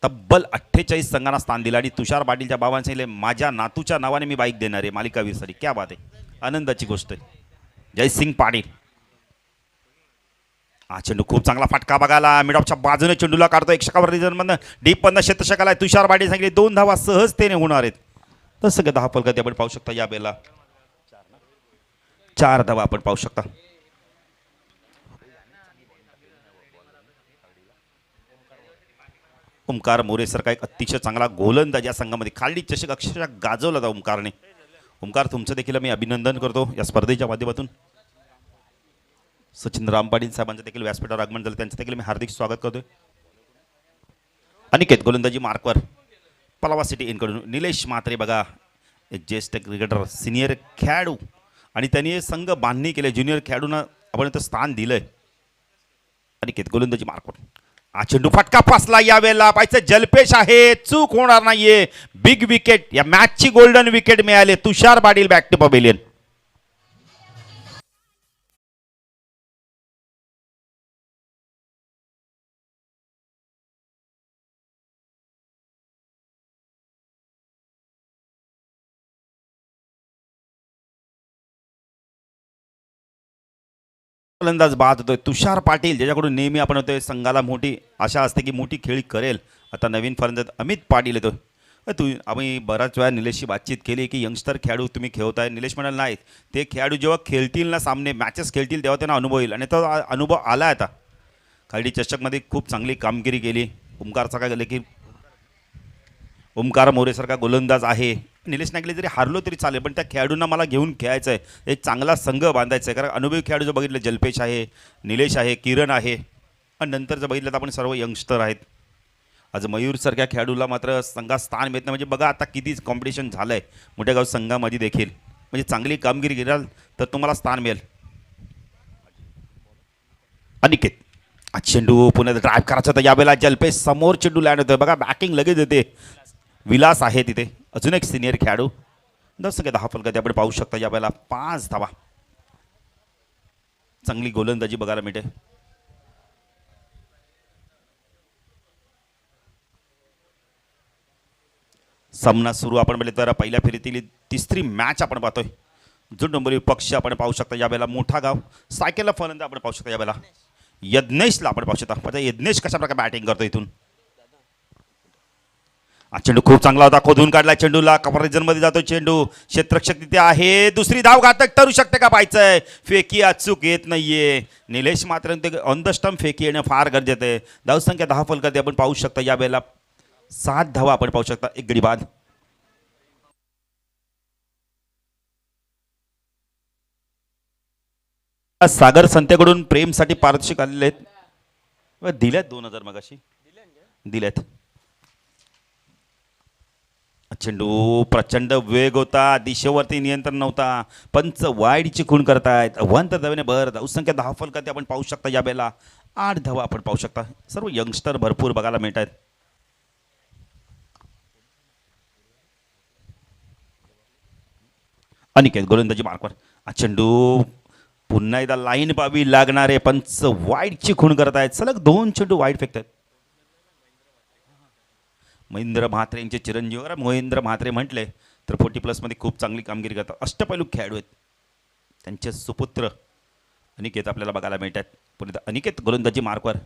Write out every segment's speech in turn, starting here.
तब्बल 48 संघांना स्थान दिलं आणि तुषार पाटीलच्या बाबांनी सांगितले माझ्या नातूच्या नावाने मी बाईक देणार आहे मालिकावीरसाठी. क्या बात आहे, आनंदाची गोष्ट आहे. जयसिंग पाटील. हा चेंडू खूप चांगला फटका बघायला मिडऑफच्या बाजूने चेंडूला काढतो. एक षटकावर रिझनमधनं डीप मधनं क्षेत्रक्षकाला तुषार पाटील सांगितले 2 धावा सहजतेने होणार आहेत. तसं का 10 फलकात आपण पाहू शकता. या बेला 4 धावा आपण पाहू शकता. ओमकार मोरेसारखा एक अतिशय चांगला गोलंदाज या संघामध्ये खाली चषक अक्षरशः गाजवला होता ओमकारने. ओमकार तुमचं देखील मी अभिनंदन करतो या स्पर्धेच्या माध्यमातून. सचिन राम पाटील साहेबांचं देखील व्यासपीठावर आगमन झालं, त्यांचं देखील मी हार्दिक स्वागत करतोय. अनिकेत गोलंदाजी मार्कवर पलावा सिटी इनकडून. निलेश म्हात्रे बघा एक ज्येष्ठ क्रिकेटर सिनियर खेळाडू आणि त्यांनी संघ बांधणी केले. ज्युनियर खेळाडूंना आपण इथं स्थान दिलंय. अनिकेत गोलंदाजी मार्कवर. हा चेंडू फटका फसला. यावेळेला पाहिजे जलपेश आहे, चूक होणार नाहीये. बिग विकेट, या मॅचची गोल्डन विकेट मिळाले. तुषार पाटील बॅक टू पवेलियन. फलंदाज बाद होतोय तुषार पाटील, ज्याच्याकडून नेहमी आपण होतोय संघाला मोठी आशा असते की मोठी खेळी करेल. आता नवीन फलंदाज अमित पाटील येतो. आम्ही बऱ्याच वेळा निलेशशी बातचीत केली की यंगस्टर खेळाडू तुम्ही खेळताय. निलेश म्हणाल नाही, ते खेळाडू जेव्हा खेळतील ना, सामने मॅचेस खेळतील तेव्हा त्यांना अनुभव येईल आणि तो अनुभव आला. आता खाली चषकमध्ये खूप चांगली कामगिरी केली. ओमकारचा काय गेले की ओमकार मोरेसारखा गोलंदाज आहे. निलेश नागले जरी हारलो तरी चालेल, पण त्या खेळाडूंना मला घेऊन खेळायचं आहे, एक चांगला संघ बांधायचा आहे. कारण अनुभवी खेळाडू जर बघितलं जल्पेश आहे, निलेश आहे, किरण आहे आणि नंतर जर बघितलं तर आपण सर्व यंगस्टर आहेत. आज मयूरसारख्या खेळाडूला मात्र संघात स्थान मिळत नाही. म्हणजे बघा आता किती कॉम्पिटिशन झालं आहे मोठ्या गाव संघामध्ये देखील. म्हणजे चांगली कामगिरी कराल तर तुम्हाला स्थान मिळेल. अनिकेत आज चेंडू पुन्हा ड्राईव्ह करायचा तर यावेळेला जल्पेश समोर चेंडू लँड होतोय. बघा बॅकिंग लगेच येते. विलास आहे तिथे अजून एक सिनियर खेळाडू. 10 फलकात आपण पाहू शकता. यावेळेला 5 धावा. चांगली गोलंदाजी बघायला मिळते. सामना सुरू आपण बघितलं तर पहिल्या फेरीतील तिसरी मॅच आपण पाहतोय. जो नंबरी पक्ष आपण पाहू शकता. यावेळेला मोठा गाव सायकलला फलंदाज आपण पाहू शकता. यावेळेला यज्ञेशला आपण पाहू शकता. म्हणजे यज्ञेश कशा प्रकारे बॅटिंग करतो इथून. चेंडू खूप चांगला होता, खोदून काढला चेंडूला. कव्हर मध्ये जातो चेंडू. क्षेत्ररक्षक तिथे आहे. दुसरी धाव घातक ठरू शकते का पाहायचंय. फेकी अचूक येत नाहीये. निलेश मात्र ऑन द स्टंप फेकी येणं फार गरजेचं आहे. धावसंख्या 10 फलकात आपण पाहू शकता. यावेळेला 7 धावा आपण पाहू शकता. एक गडी बाद. सागर संतेकडून प्रेमसाठी पारितोषिक आलेले आहेत. दिल्यात 2000 मगाशी दिल्यात. चेंडू प्रचंड वेग होता, दिशेवरती नियंत्रण नव्हता. पंच वाईडची खूण करतायत. अवंत धावेने भर. धावसंख्या 10 फलकात आपण पाहू शकता. यावेळेला 8 धावा आपण पाहू शकता. सर्व यंगस्टर भरपूर बघायला मिळत आहेत. अनिकेत गोलंदाजी मार्कवर. चेंडू पुन्हा एकदा लाईन पावी लागणारे. पंच वाईडची खूण करतायत. सलग 2 चेंडू वाईड फेकतात. महेंद्र म्हात्रे यांचे चिरंजीव. महेंद्र म्हात्रे म्हटले तर 40+ मध्ये खूप चांगली कामगिरी करतात. अष्टपैलू खेळाडू आहेत. त्यांचे सुपुत्र अनिकेत आपल्याला बघायला मिळतात. पुन्हा अनिकेत गोलंदाजी मार्कवर.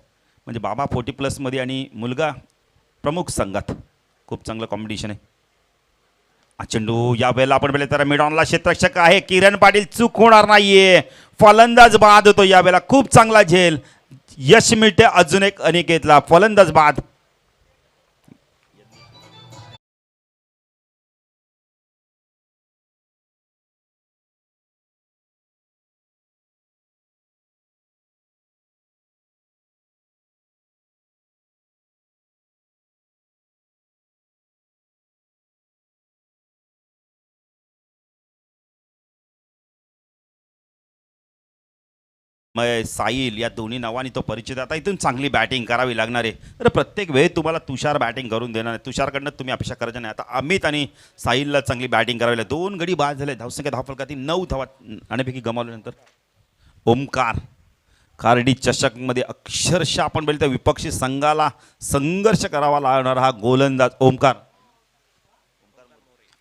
म्हणजे बाबा 40+ मध्ये आणि मुलगा प्रमुख संघात. खूप चांगलं कॉम्पिटिशन आहे. चेंडू यावेळेला आपण बघितलं तर मिडॉनला क्षेत्ररक्षक आहे. किरण पाटील चूक होणार नाहीये. फलंदाज बाद होतो. यावेळेला खूप चांगला झेल. यश मिळते अजून एक अनिकेतला. फलंदाज बाद. साईल या दोन्ही नावाने तो परिचित. आता इथून चांगली बॅटिंग करावी लागणार आहे. तर प्रत्येक वेळी तुम्हाला तुषार बॅटिंग करून देणार आहे. तुषारकडनं तुम्ही अपेक्षा करायचं नाही. आता अमित आणि साहिलला चांगली बॅटिंग करावी लागेल. 2 गडी बाद झाले. धावसंख्या 10 फलकातील 9 धावा आणण्यापैकी गमावल्यानंतर ओमकार कार्डी चषकमध्ये अक्षरशः आपण बघितलं तर विपक्षी संघाला संघर्ष करावा लागणार हा गोलंदाज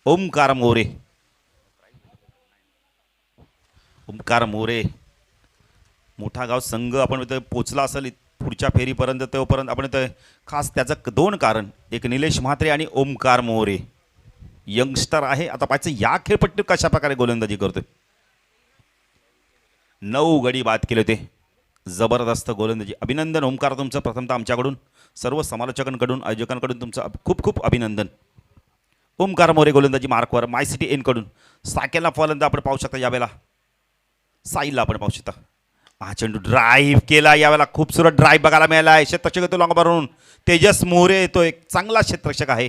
ओमकार मोरे. ओमकार मोरे मोठा गाव संघ आपण इथं पोचला असेल पुढच्या फेरीपर्यंत, तोपर्यंत आपण इथं खास त्याचं दोन कारण, एक निलेश म्हात्रे आणि ओमकार मोरे यंगस्टर आहे. आता पाहायचं या खेळपट्टीत कशा प्रकारे गोलंदाजी करतोय. 9 गडी बाद केले होते, जबरदस्त गोलंदाजी. अभिनंदन ओमकार तुमचं, प्रथमतः आमच्याकडून सर्व समालोचकांकडून आयोजकांकडून तुमचं खूप खूप अभिनंदन. ओमकार मोरे गोलंदाजी मार्कवर. माय सिटी एनकडून साकेला फलंदाज आपण पाहू शकता, यावेळेला साईला आपण पाहू शकता. हा चेंडू ड्राईव्ह केला, यावेळेला खूपसुरत ड्राईव्ह बघायला मिळाला आहे. क्षेत्ररक्षक येतो लॉंग भरून, तेजस मोरे येतो, एक चांगला क्षेत्ररक्षक आहे.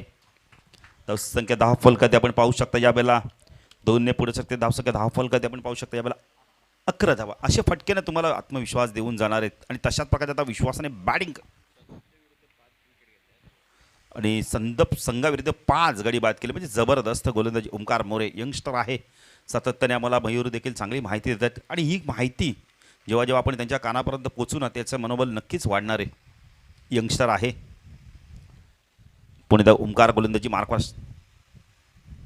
धावसंख्या 10 फलकात आपण पाहू शकता, यावेळेला 2ने पुढे शकते. धावसंख्या 10 फलकात आपण पाहू शकता, यावेळेला 11 धावा. असे फटकेने तुम्हाला आत्मविश्वास देऊन जाणार आहेत आणि तशाच प्रकारे आता विश्वासाने बॅटिंग आणि संघाविरुद्ध 5 गडी बाद केले, म्हणजे जबरदस्त गोलंदाजी. ओमकार मोरे यंगस्टर आहे, सातत्याने आम्हाला मयूर देखील चांगली माहिती देतात आणि ही माहिती जेव्हा जेव्हा आपण त्यांच्या कानापर्यंत पोचू ना, त्याचं मनोबल नक्कीच वाढणार आहे. यंगस्टर आहे. पुणे ओमकार गोलंदाजी मार्कवर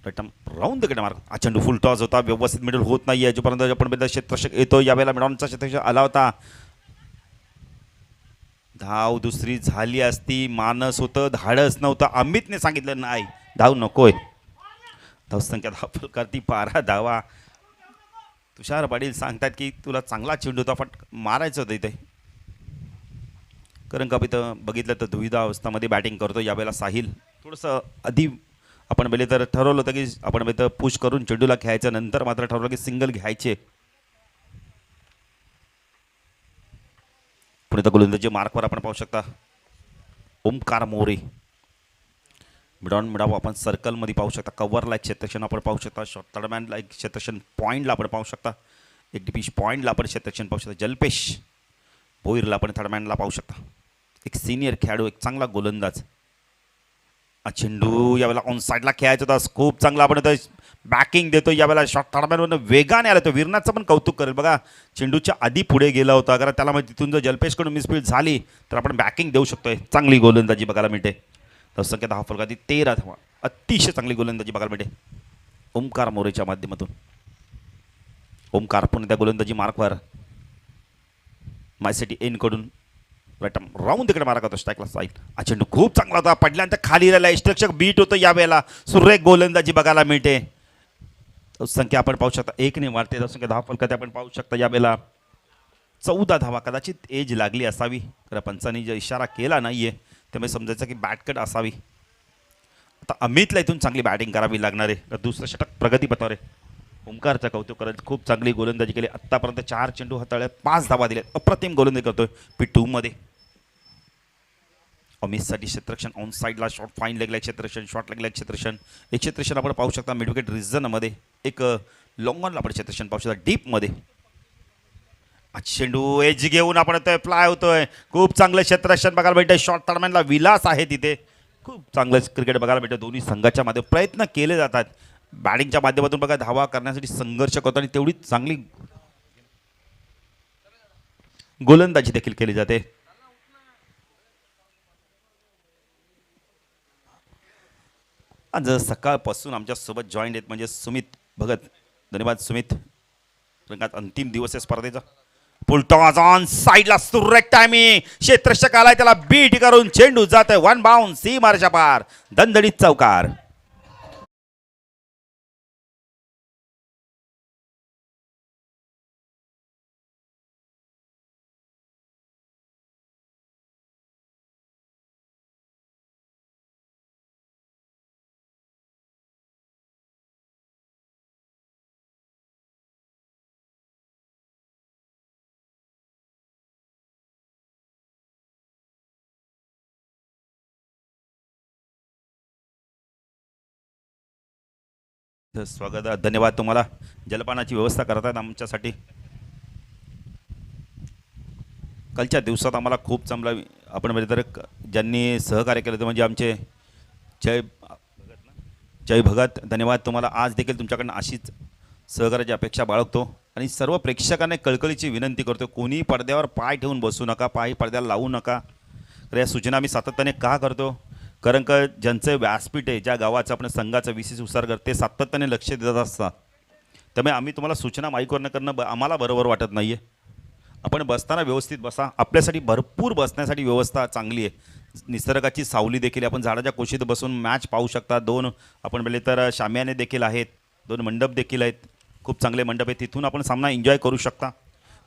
राऊंड द मार्क. हा चेंडू फुल टॉस होता, व्यवस्थित मिडल होत नाही आहे. जोपर्यंत आपण क्षेत्ररक्षक येतो, यावेळेला मिडॉनचा क्षेत्ररक्षक आला होता. धाव दुसरी झाली असती, मानस होतं, धाडस नव्हतं. अमितने सांगितलं नाही धाव नकोय. धावसंख्या 10 फलकाती 12 धावा. तुषार पाटील सांगतात की तुला चांगला चेंडू होता, मारायचं होतं इथे. कारण का इथं बघितलं तर दुविधा अवस्थामध्ये बॅटिंग करतो यावेळेला साहिल. थोडंसं आधी आपण पहिले तर ठरवलं होतं की आपण इथं पुश करून चेंडूला खेळायचं, नंतर मात्र ठरवलं की सिंगल घ्यायचे. पुणे गोलंदाजी मार्कवर आपण पाहू शकता ओमकार मोरे. मिडाव आपण सर्कलमध्ये पाहू शकता, कव्हरला एक क्षेत्ररक्षण आपण पाहू शकता, शॉर्ट थर्डमॅनला एक क्षेत्ररक्षण, पॉईंटला आपण पाहू शकता, एक डिपिश पॉईंटला आपण क्षेत्ररक्षण पाहू शकता. जल्पेश भोईरला आपण थर्डमॅनला पाहू शकता. एक सिनियर खेळाडू, एक चांगला गोलंदाज. चेंडू यावेळेला ऑन साईडला खेळायचा होता, खूप चांगला आपण बॅकिंग देतो. यावेळेला शॉर्ट थर्डमॅनवरून वेगाने आला, तो वीरनाथचं पण कौतुक करेल. बघा चेंडूच्या आधी पुढे गेला होता, कारण त्याला माहिती तिथून जर जल्पेशकडून मिसफील्ड झाली तर आपण बॅकिंग देऊ शकतोय. चांगली गोलंदाजी बघायला मिळते. धावसंख्या 10 फलकाती 13 धावा. अतिशय चांगली गोलंदाजी बघायला मिळते ओमकार मोरेच्या माध्यमातून. ओमकार पुन्हा त्या गोलंदाजी मार्कवर. माय सिटी एनकडून राऊंड तिकडे मारा करतो, स्ट्राईकला साईड. हा चेंडू खूप चांगला होता, पडल्यानंतर खाली राहिला, क्षेत्ररक्षक बीट होतं. यावेळेला सुरेख गोलंदाजी बघायला मिळते. संख्या आपण पाहू शकता 1ने वाढते. धावसंख्या 10 फलकाती आपण पाहू शकता, यावेळेला 14 धावा. कदाचित एज लागली असावी, कारण पंचांनी जो इशारा केला नाहीये त्यामुळे समजायचं की बॅटकट असावी. आता अमितला इथून चांगली बॅटिंग करावी लागणार आहे. दुसरं षटक प्रगतीपथावर आहे. ओमकारचा कौतुक करत खूप चांगली गोलंदाजी केली. आत्तापर्यंत 4 चेंडू हाताळले, 5 धावा दिले. अप्रतिम गोलंदाजी करतोय P2 मध्ये. अमितसाठी क्षेत्ररक्षण ऑन साईडला, शॉर्ट फाईन लेगला क्षेत्ररक्षण, शॉर्ट लेगला क्षेत्ररक्षण. एक क्षेत्ररक्षण आपण पाहू शकता मिड विकेट रिजनमध्ये, एक लॉंग ऑनला आपण क्षेत्ररक्षण पाहू शकता डीपमध्ये. चेंडू एज घेऊन आपण येतोय, फ्लाय होतोय. खूप चांगलं क्षेत्ररक्षण बघायला भेटतंय. शॉर्ट टर्मॅनला विलास आहे तिथे. खूप चांगलं क्रिकेट बघायला भेटतं. दोन्ही संघाच्या मध्ये प्रयत्न केले जातात. बॅटिंगच्या माध्यमातून बघा धावा करण्यासाठी संघर्ष करतो आणि तेवढीच चांगली गोलंदाजी देखील केली जाते. आज सकाळपासून आमच्या सोबत जॉईंट आहेत म्हणजे सुमित भगत. धन्यवाद सुमित. रंगात अंतिम दिवस आहे स्पर्धेचा. फुलटॉस ऑन साईडला, सुरेख टायमिंग. क्षेत्ररक्षक आलाय, त्याला बीट करून चेंडू जात आहे 1 बाउंड सीमारेषा पार. दणदणीत चौकार. स्वागत, धन्यवाद तुम्हाला. जलपानाची व्यवस्था करतात आमच्यासाठी. कालच्या दिवसात आम्हाला खूप चांगला आपण म्हणजे तर ज्यांनी सहकार्य केलं ते म्हणजे आमचे जय भगत. धन्यवाद तुम्हाला. आज देखील तुमच्याकडनं अशीच सहकार्याची अपेक्षा बाळगतो. आणि सर्व प्रेक्षकांना कळकळीची विनंती करतो, कोणी पडद्यावर पाय ठेवून बसू नका, पाय पडद्याला लावू नका. तर या सूचना आम्ही सातत्याने का करतो, कारण का ज्यांचं व्यासपीठ आहे, ज्या गावाचं आपण संघाचं विशेष उसार ते सातत्याने लक्ष देत असतात. त्यामुळे आम्ही तुम्हाला सूचना माईकवरनं करणं आम्हाला बरोबर वाटत नाही आहे. आपण बसताना व्यवस्थित बसा. आपल्यासाठी भरपूर बसण्यासाठी व्यवस्था चांगली आहे. निसर्गाची सावली देखील, आपण झाडाच्या कुशीत बसून मॅच पाहू शकता. 2 आपण बोलले तर शाम्याने देखील आहेत, 2 मंडप देखील आहेत, खूप चांगले मंडप आहेत. तिथून आपण सामना एन्जॉय करू शकता.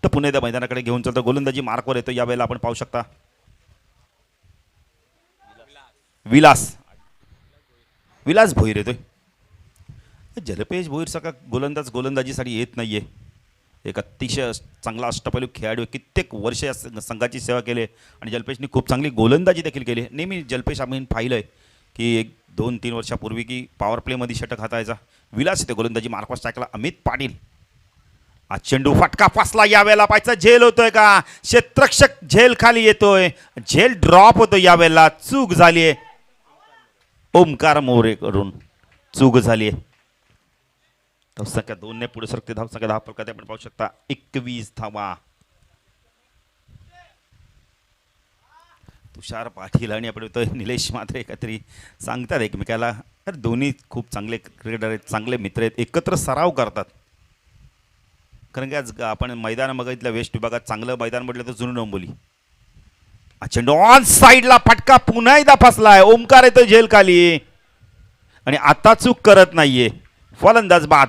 तर पुणे त्या मैदानाकडे घेऊन चालतो. गोलंदाजी मार्कवर येतो यावेळेला आपण पाहू शकता. विलास भोईर येतोय. जलपेश भोईरसारखा गोलंदाज गोलंदाजीसाठी येत नाही आहे. एक अतिशय चांगला अष्टपैलू खेळाडू, कित्येक वर्ष या संघाची सेवा केली आणि जलपेशनी खूप चांगली गोलंदाजी देखील केली. नेहमी जलपेश आम्ही पाहिलं आहे की 1-2-3 वर्षापूर्वी की पॉवर प्लेमध्ये षटक हातायचा. विलास येते गोलंदाजी मार्कवर स्ट्राईकला अमित पाटील. आज चेंडू फटका फसला, यावेळेला पाहायचा झेल होतोय का, क्षेत्ररक्षक झेल खाली येतोय, झेल ड्रॉप होतो. यावेळेला चूक झाली आहे, ओमकार मोरे कडून चूक झाली आहे. धावसंख्या 2 ने पुढे सरकते. धावसंख्या 10 फलकात आपण पाहू शकता 21 धावा. तुषार पाटील आणि आपण निलेश मात्रे काहीतरी सांगतात एकमेकाला. तर दोन्ही खूप चांगले क्रिकेटर आहेत, चांगले मित्र आहेत, एकत्र सराव करतात. कारण की आज आपण मैदान बघितलं वेस्ट विभागात, चांगलं मैदान म्हटलं तर जुनं डोंबिवली. चेंडू ऑन साईडला फटका पुन्हा एकदा फसलाय. ओमकार येतो झेल खाली आणि आता चूक करत नाहीये, फलंदाज बाद.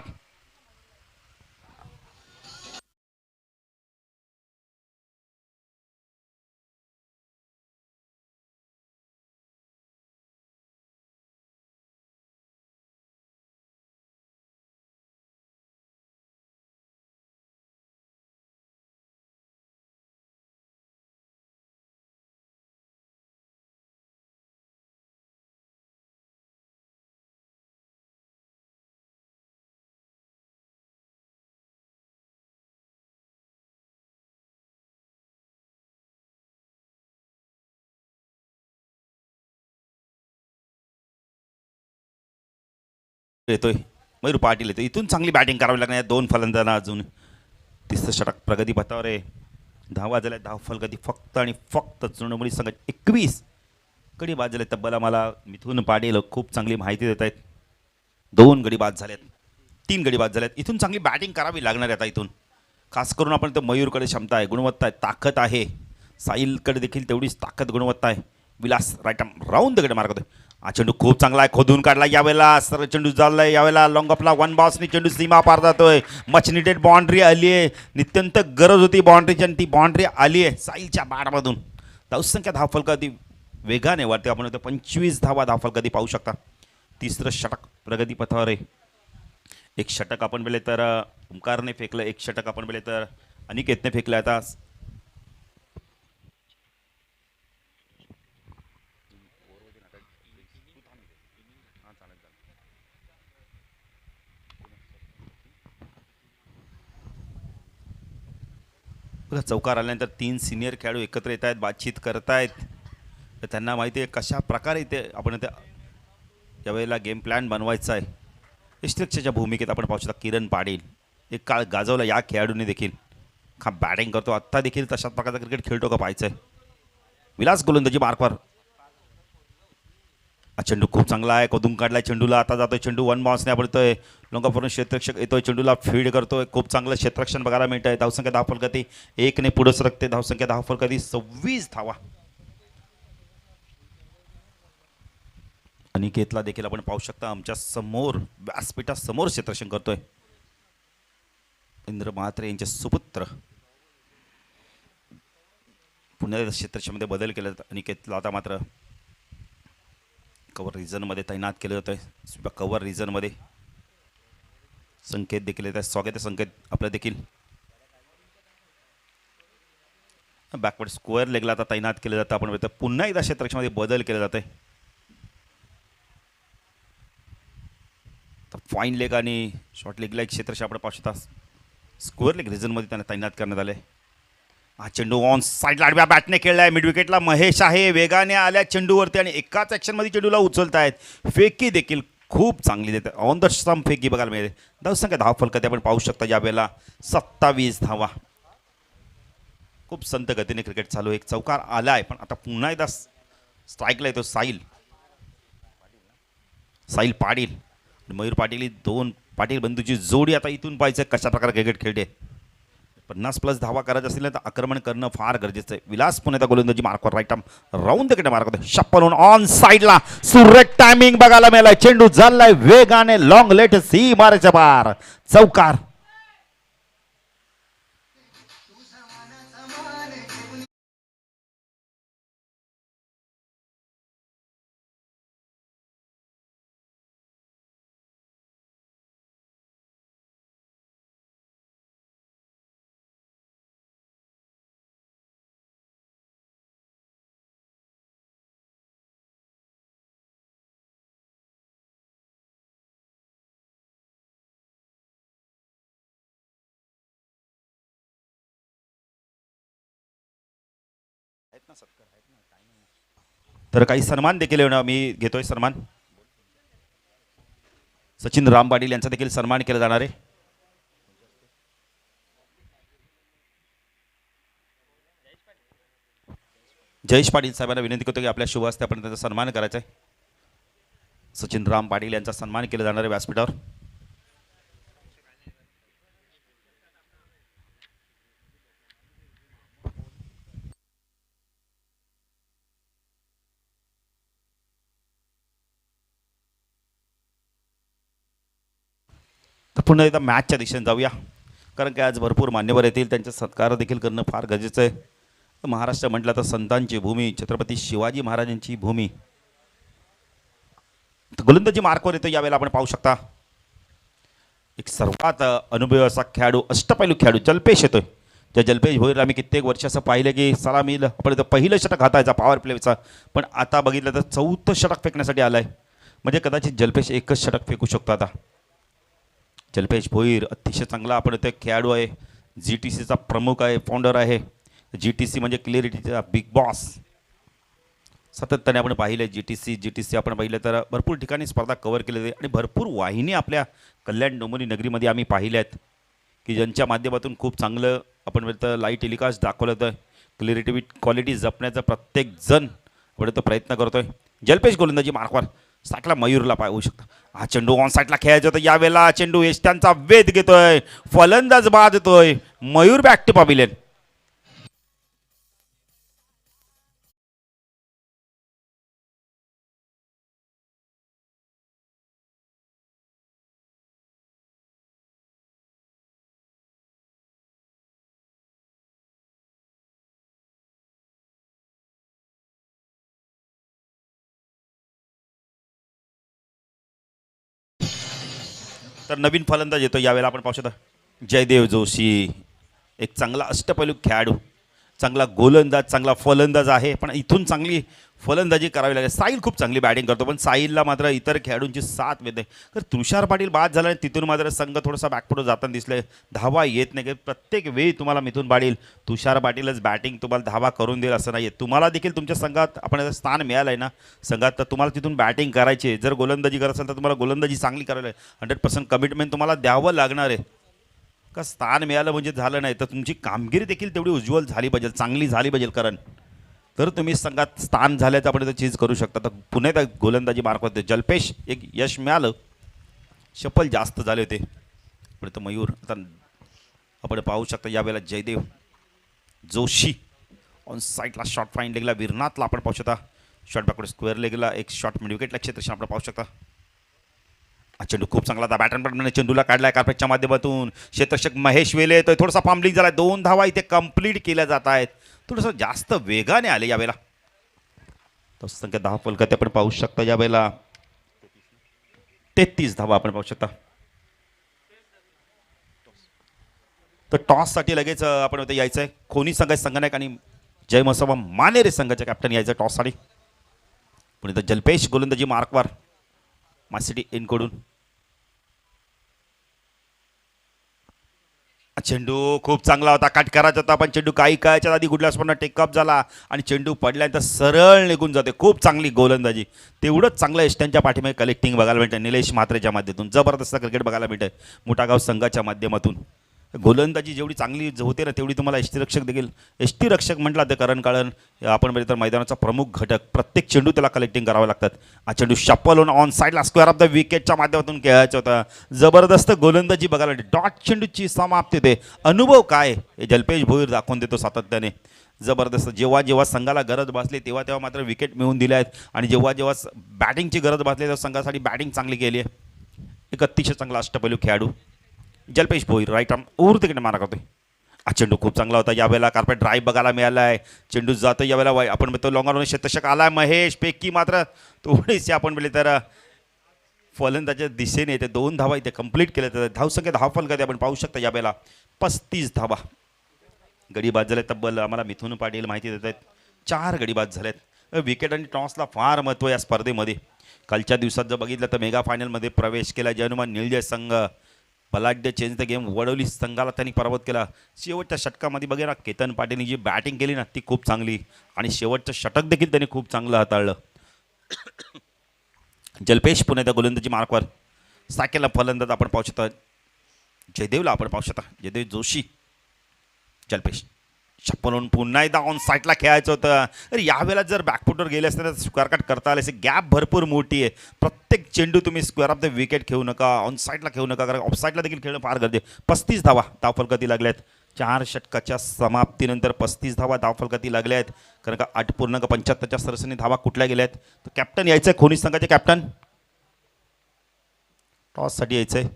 येतोय मयूर पाटील येतो. इथून चांगली बॅटिंग करावी लागणार 2 फलंदाजांना. अजून तिसरं षटक प्रगती पथावर आहे. 10 वाजले, 10 फलगती फक्त आणि फक्त चुरमुली संघ 21 गडी बाद झाले. तब्बल आम्हाला मिथून पाटील खूप चांगली माहिती देत आहेत. 2 गडी बाद झालेत, 3 गडी बाद झालेत. इथून चांगली बॅटिंग करावी लागणार आहे आता. इथून खास करून आपण तर मयूरकडे क्षमता आहे, गुणवत्ता आहे, ताकद आहे. साहिलकडे देखील तेवढीच ताकद गुणवत्ता आहे. Vilas right arm round the गड मारत आहे. हा चेंडू खूप चांगला आहे, खोदून काढला. यावेळेला सरळ चेंडू झालाय. यावेळेला लॉंग ऑफला 1 बॉसनी चेंडू सीमा पार जातोय. मच निडेड बाउंड्री आली आहे, नित्यंत गरज होती बाउंड्रीची आणि ती बाउंड्री आली आहे साहिलच्या बॅटमधून. धावसंख्या 10 फलकादी वेगाने वाढते. आपण 25 धावा 10 फलकादी पाहू शकता. तिसरं षटक प्रगती पथावर आहे. एक षटक आपण बेले तर ओंकारने फेकलं, एक षटक आपण बेले तर अनिकेतने फेकलं. आता बघा, चौकार आल्यानंतर 3 सिनियर खेळाडू एकत्र येत आहेत, बातचीत करत आहेत. तर त्यांना माहिती आहे कशा प्रकारे ते आपण त्या यावेळेला गेम प्लॅन बनवायचा आहे. यष्टिरक्षच्या भूमिकेत आपण पाहू शकता किरण पाटील. एक काळ गाजवला या खेळाडूने देखील. हा बॅटिंग करतो, आत्ता देखील तशाच प्रकारचा क्रिकेट खेळतो का पाहायचं आहे. विलास गोलंदाजी मार्कवर. हा चेंडू खूप चांगला आहे, कोदून काढलाय चेंडूला. आता जातोय चेंडू 1 बॉन्सने पडतोय. लोंगापूर्ण क्षेत्ररक्षक येतोय, चेंडूला फीड करतोय. खूप चांगलं क्षेत्ररक्षण बघायला मिळत आहे. धावसंख्या 10 फलकाती 1 ने पुढे सरकते. धावसंख्या 10 फलकाती 26 धावा. अनिकेतला देखील आपण पाहू शकता आमच्या समोर व्यासपीठासमोर क्षेत्ररक्षण करतोय. इंद्र म्हात्रे यांचे सुपुत्र. पुन्हा क्षेत्ररक्षणामध्ये बदल केला जातो. अनिकेतला आता मात्र कव्हर रिजनमध्ये तैनात केलं जातं आहे. कव्हर रिजनमध्ये संकेत देखील येत आहे. स्वागत संकेत आपलं देखील. बॅकवर्ड स्क्वेअर लेगला आता तैनात केलं जातं. आपण पुन्हा एकदा क्षेत्ररक्षणामध्ये बदल केला जात आहे. तर फाईन लेग आणि शॉर्ट लेगला एक क्षेत्ररक्षण आपण पाहू शकता. स्क्वेअर लेग रिजनमध्ये त्यांना तैनात करण्यात आले. हा चेंडू ऑन साईडला आडव्या बॅटने खेळलाय. मिड विकेटला महेश आहे. वेगाने आल्या चेंडूवरती आणि एकाच ॲक्शनमध्ये चेंडूला उचलतायत. फेकी देखील खूप चांगली देते ऑन द स्टंप फेकी बघायला मिळते. धावसंख्या धाव फलकात आपण पाहू शकता यावेळेला 27 धावा. खूप संत गतीने क्रिकेट चालू. एक चौकार आलाय पण आता पुन्हा एकदा स्ट्राईकला येतो साहिल पाटील. मयूर पाटील ही दोन पाटील बंधूची जोडी आता इथून पाहायचं कशा प्रकारे क्रिकेट खेळते. 50+ धावा करायचं असेल तर आक्रमण करणं फार गरजेचं आहे. विलास पुणे गोलंदाजी मार्कवर राईट आर्म राऊंड तिकडे मार्क होते. शप्पल ऑन साईडला सुरेख टायमिंग बघायला मिळालाय. चेंडू चाललाय वेगाने लॉंग लेट सी मारायच्या पार चौकार. तर काही सन्मान देखील मी घेतोय. सन्मान सचिन राम पाटील यांचा देखील सन्मान केला जाणार आहे. जयेश पाटील साहेबांना विनंती करतो की आपल्या शुभ हस्ते आपण त्यांचा सन्मान करायचा आहे. सचिन राम पाटील यांचा सन्मान केला जाणार आहे व्यासपीठावर. तर पुन्हा एकदा मॅचच्या दिशेने जाऊया कारण की आज भरपूर मान्यवर येतील. त्यांचा सत्कार देखील करणं फार गरजेचं आहे. महाराष्ट्र म्हटलं तर संतांची भूमी, छत्रपती शिवाजी महाराजांची भूमी. गोलंदाजी मार्कवर येतो यावेळेला आपण पाहू शकता. एक सर्वात अनुभवी असा खेळाडू, अष्टपैलू खेळाडू जल्पेश येतोय. त्या जल्पेश भोईर आम्ही कित्येक वर्ष असं पाहिलं की सलामील आपण पहिलं षटक हातायचा पॉवर प्लेचा, पण आता बघितलं तर 4थं षटक फेकण्यासाठी आलाय. म्हणजे कदाचित जल्पेश एकच षटक फेकू शकतो आता. जल्पेश भोईर अतिशय चांगला आपण ते खेळाडू आहे. GTCचा प्रमुख आहे, फाउंडर आहे. GTC म्हणजे क्लिअरिटीचा बिग बॉस. सातत्याने आपण पाहिलं GTC आपण पाहिलं तर भरपूर ठिकाणी स्पर्धा कव्हर केलेली आणि भरपूर वाहिनी आपल्या कल्याण डोंबिवली नगरीमध्ये आम्ही पाहिल्या आहेत की ज्यांच्या माध्यमातून खूप चांगलं आपण म्हणतो लाईव्ह टेलिकास्ट दाखवलं होतं. क्लिअरिटी क्वालिटी जपण्याचा प्रत्येक जण तो प्रयत्न करतोय. जल्पेश गोलंदाजी मार्कवर साईडला मयूरला पाहू शकता. हा चेंडू ऑन साईडला खेळायचा होता. यावेळेला चेंडू यष्ट्यांचा वेध घेतोय, फलंदाज बाद येतोय. Mayur back to pavilion. तर नवीन फलंदाज येतो यावेळेला आपण पाहू शकता. जयदेव जोशी एक चांगला अष्टपैलू खेळाडू, चांगला गोलंदाज, चांगला फलंदाज आहे. पण इथून चांगली फलंदाजी करावी लागेल. साहिल खूप चांगली बॅटिंग करतो पण साहिलला मात्र इतर खेळाडूंची साथ मिळते. तर तुषार पाटील बाद झाला आणि तिथून मात्र संघ थोडासा बॅकफुट जाताना दिसले. धावा येत नाही. प्रत्येक वेळी तुम्हाला मिथून पाटील, तुषार पाटीलच बॅटिंग तुम्हाला धावा करून देईल असं नाही. तुम्हाला देखील तुमच्या संघात आपण स्थान मिळालं आहे ना संघात, तर तुम्हाला तिथून बॅटिंग करायची आहे. जर गोलंदाजी करत असेल तर तुम्हाला गोलंदाजी चांगली करायला 100% कमिटमेंट तुम्हाला द्यावं लागणार आहे. का स्थान मिळालं म्हणजे झालं नाही, तर तुमची कामगिरी देखील तेवढी उज्ज्वल झाली पाहिजे, चांगली झाली पाहिजे. कारण तर तुम्ही संघात स्थान झाल्याचं आपण चीज करू शकता. तर पुन्हा एकदा गोलंदाजी मार्क होते. जल्पेश एक यश मिळालं, शफल जास्त झाले होते. पण तो मयूर आता आपण पाहू शकता. यावेळेला जयदेव जोशी ऑन साईडला शॉट फाईन लेगला विरनाथला आपण पाहू शकता. शॉट बॅकवर्ड स्क्वेअर लेगला एक शॉट मिड विकेटला क्षेत्रक्षण आपण पाहू शकता. चेंडू खूप चांगला होता. बॅटन चेंडूला काढलाय कार्पेटच्या माध्यमातून. क्षेत्ररक्षक महेश वेले येतोय. थोडासा पांबलिंग झाला. 2 धावा इथे कंप्लीट केल्या जात आहेत. थोडंसं जास्त वेगाने आले यावेळेला. तो संख्या 10 फलकात आपण पाहू शकता. यावेळेला 33 धावा आपण पाहू शकता. तर टॉससाठी लगेच आपण इथे यायचं आहे. खोनी संघाचे संघनायक आणि जय मसोबा मानेरे संघाचे कॅप्टन यायचं टॉससाठी. पण इथं जल्पेश गोलंदाजी मार्कवर मासिटी इनकडून. चेंडू खूप चांगला होता, कट करायचा होता, पण चेंडू काही काळाच्या आधी गुडलासपणा टेकअप झाला आणि चेंडू पडल्यानंतर सरळ निघून जाते. खूप चांगली गोलंदाजी. तेवढंच चांगलं यष्ट्यांच्या पाठीमागे कलेक्टिंग बघायला मिळतं निलेश म्हात्रेच्या माध्यमातून. जबरदस्त क्रिकेट बघायला मिळतं मुठागाव संघाच्या माध्यमातून. गोलंदाजी जेवढी चांगली होते ना तेवढी तुम्हाला यष्टीरक्षक देखील, यष्टीरक्षक म्हटला तर करण काळन आपण म्हणजे तर मैदानाचा प्रमुख घटक. प्रत्येक चेंडू त्याला कलेक्टिंग करावं लागतात. हा चेंडू शप्पल होऊन ऑन साईडला स्क्वेअर ऑफ द विकेटच्या माध्यमातून खेळायचा होता. जबरदस्त गोलंदाजी बघायला मिळते. डॉट चेंडूची समाप्ती होते. अनुभव काय हे जल्पेश भोईर दाखवून देतो सातत्याने. जबरदस्त. जेव्हा जेव्हा संघाला गरज भासली तेव्हा तेव्हा मात्र विकेट मिळवून दिल्या आहेत आणि जेव्हा जेव्हा बॅटिंगची गरज भासली तेव्हा संघासाठी बॅटिंग चांगली केली आहे. एक अतिशय चांगला अष्टपैलू खेळाडू जल्पेश भोईर राईट आर्म ओव्हर तिकडे मारा करतोय. हा चेंडू खूप चांगला होता. यावेळेला कार्पेट ड्राईव्ह बघायला मिळाला आहे. चेंडू जातो यावेळेला आपण म्हणतो लॉंग ऑन शतशक आला महेश पैकी मात्र थोडीशी आपण बोलले तर फलंदाच्या दिशेने येते. 2 धावा इथे कंप्लीट केल्या तर धावसंख्या धावफलकात आपण पाहू शकता यावेळेला 35 धावा. गडी बाद झाले तब्बल आम्हाला मिथुन पाटील माहिती देत आहेत. 4 गडी बाद झालेत. विकेट आणि टॉसला फार महत्त्व या स्पर्धेमध्ये. कालच्या दिवसात जर बघितलं तर मेगा फायनलमध्ये प्रवेश केला जनुमान निळजे संघ. बलाढ्य चेंज द गेम वडवली संघाला त्यांनी पराभूत केला. शेवटच्या षटकामध्ये बघा ना केतन पाटीलने जी बॅटिंग केली ना ती खूप चांगली आणि शेवटचं षटक देखील त्यांनी खूप चांगलं हाताळलं. जल्पेश पुणे त्या गोलंदाजी मार्कवर साकेला फलंदाज आपण पाहू शकता. जयदेवला आपण पाहू शकता. जयदेव जोशी. जल्पेश छप्पन पुन्हा एकदा ऑन साईडला खेळायचं होतं. तर यावेळेला जर बॅकफुटवर गेले असते तर स्क्वेअर कट करता आले असे. गॅप भरपूर मोठी आहे. प्रत्येक चेंडू तुम्ही स्क्वेअर ऑफ द विकेट खेळू नका, ऑन साईडला खेळू नका, कारण ऑफ साईडला देखील खेळणं फार गरजेचं. 35 धावा धावफलकाती लागल्यात. 4 षटकाच्या समाप्तीनंतर 35 धावा धावफलकाती लागल्या आहेत. कारण का 8.75च्या सरसने धावा कुठल्या गेल्या आहेत. तर कॅप्टन यायचं आहे खोनी संघाचे कॅप्टन. टॉससाठी यायचं आहे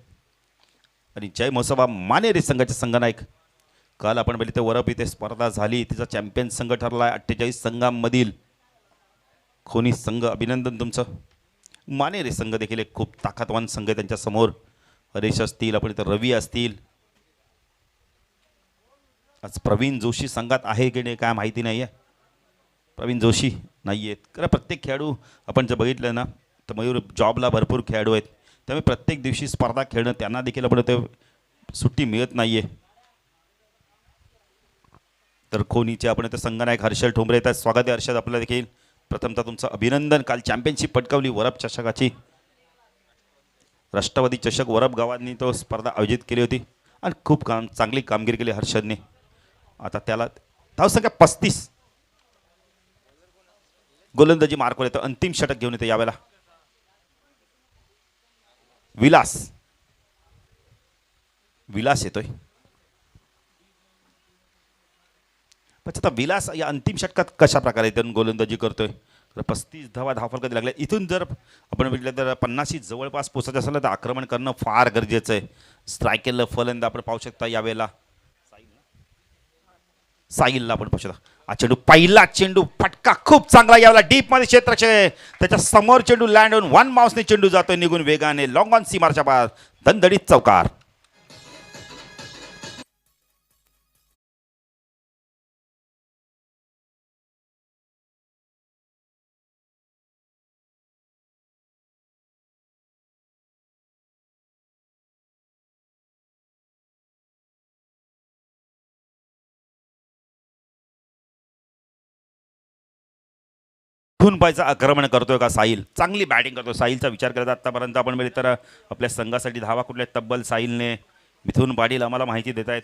आणि जय मोसबा मानेरे संघाचे संघनायक. काल आपण बघितले ते वरप इथे स्पर्धा झाली. तिचा चॅम्पियन संघ ठरला आहे 48 संघांमधील खोनी संघ. अभिनंदन तुमचं. मानेरे संघ देखील एक खूप ताकदवान संघ आहे त्यांच्यासमोर. हरेश असतील, आपण इथं रवी असतील. आज प्रवीण जोशी संघात आहे की नाही काय माहिती नाही आहे. प्रवीण जोशी नाही आहेत. कारण प्रत्येक खेळाडू आपण जर बघितलं ना तर मयूर जॉबला भरपूर खेळाडू आहेत. त्यामुळे प्रत्येक दिवशी स्पर्धा खेळणं त्यांना देखील आपण ते सुट्टी मिळत नाही आहे. तर खोनीचे आपण इथं संघनायक हर्षल ठोंबरे येतात. स्वागत आहे हर्षद आपल्याला देखील. प्रथमतः तुमचं अभिनंदन. काल चॅम्पियनशिप पटकावली वरप चषकाची. राष्ट्रवादी चषक वरप गावांनी तो स्पर्धा आयोजित केली होती आणि खूप चांगली कामगिरी केली हर्षदने. आता त्याला धावसंख्या 35. गोलंदाजी मार्कवर येतं. अंतिम षटक घेऊन येतं यावेळेला विलास येतोय. पण आता विलास या अंतिम षटकात कशा प्रकारे त्यानं गोलंदाजी करतोय. तर 35 धावा धावफलकात लागल्या. इथून जर आपण म्हटलं तर 50 जवळपास पोचायचं असेल तर आक्रमण करणं फार गरजेचं आहे. स्ट्रायकेल फलंदाज आपण पाहू शकता यावेळेला साहिलला आपण पाहू शकता. हा चेंडू पहिला चेंडू फटका खूप चांगला यावेळेला डीपमध्ये क्षेत्रक्षय. त्याच्या समोर चेंडू लँड होऊन 1 माउसने चेंडू जातोय निघून वेगाने लॉंग ऑन सीमारच्या बाहेर. दणदणीत चौकार. इथून पाहायचं आक्रमण करतोय का साहिल. चांगली बॅटिंग करतो साहिलचा विचार करता आतापर्यंत आपण मिळेल तर आपल्या संघासाठी धावा कुठल्या तब्बल साहिलने. मिथुन पाटील आम्हाला माहिती देत आहेत.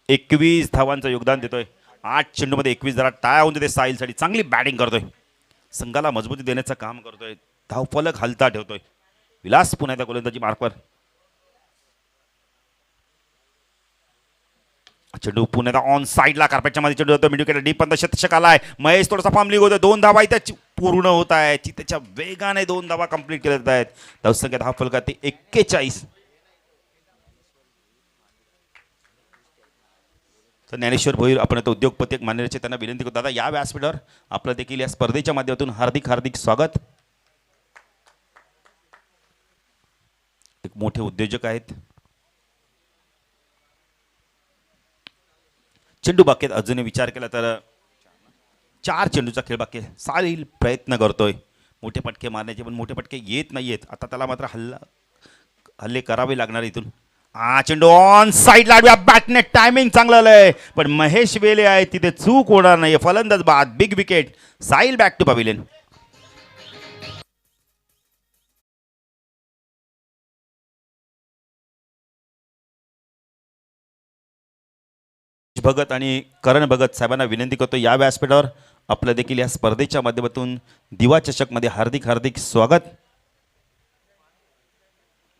21 धावांचं योगदान देतोय. 8 चेंडूमध्ये 21. जरा टाळ्या होऊन देते साहिलसाठी. चांगली बॅटिंग करतोय. संघाला मजबूती देण्याचं काम करतोय. धावफलक हलता ठेवतोय. विलास पुन्हा त्या गोलंदाजी मार्कवर. चेंडू पुण्याला ऑन साईडला कार्पेटच्या मध्ये चेंडू होतो. मिडविकेट डीप पण शतशक आलाय. महेश थोडासा फॉर्म लीग होतो. 2 धावा इथे पूर्ण होत आहे. त्याच्या वेगाने 2 धावा कंप्लीट केल्या जात आहेत. धावसंख्या धावफलकात ते 41. तर ज्ञानेश्वर भोईर आपण आता उद्योगपती मान्यचे त्यांना विनंती करतो दादा या व्यासपीठावर आपलं देखील या स्पर्धेच्या माध्यमातून हार्दिक हार्दिक स्वागत. एक मोठे उद्योजक आहेत. चेंडू बाकी अजूनही विचार केला तर 4 चेंडूचा खेळ बाकी आहे. साहिल प्रयत्न करतोय मोठे पटके मारण्याचे पण मोठे पटके येत नाही आहेत. आता त्याला मात्र हल्ला हल्ले करावे लागणार इथून. हा चेंडू ऑन साईड लाडव्या बॅटने टायमिंग चांगलं आलंय, पण महेश वेले आहे तिथे चूक होणार नाही. फलंदाज बाद, big wicket. Sail back to pavilion. Bhagat आणि करण भगत साहेबांना विनंती करतो या व्यासपीठावर आपलं देखील या स्पर्धेच्या माध्यमातून दिवा चषकमध्ये हार्दिक हार्दिक स्वागत.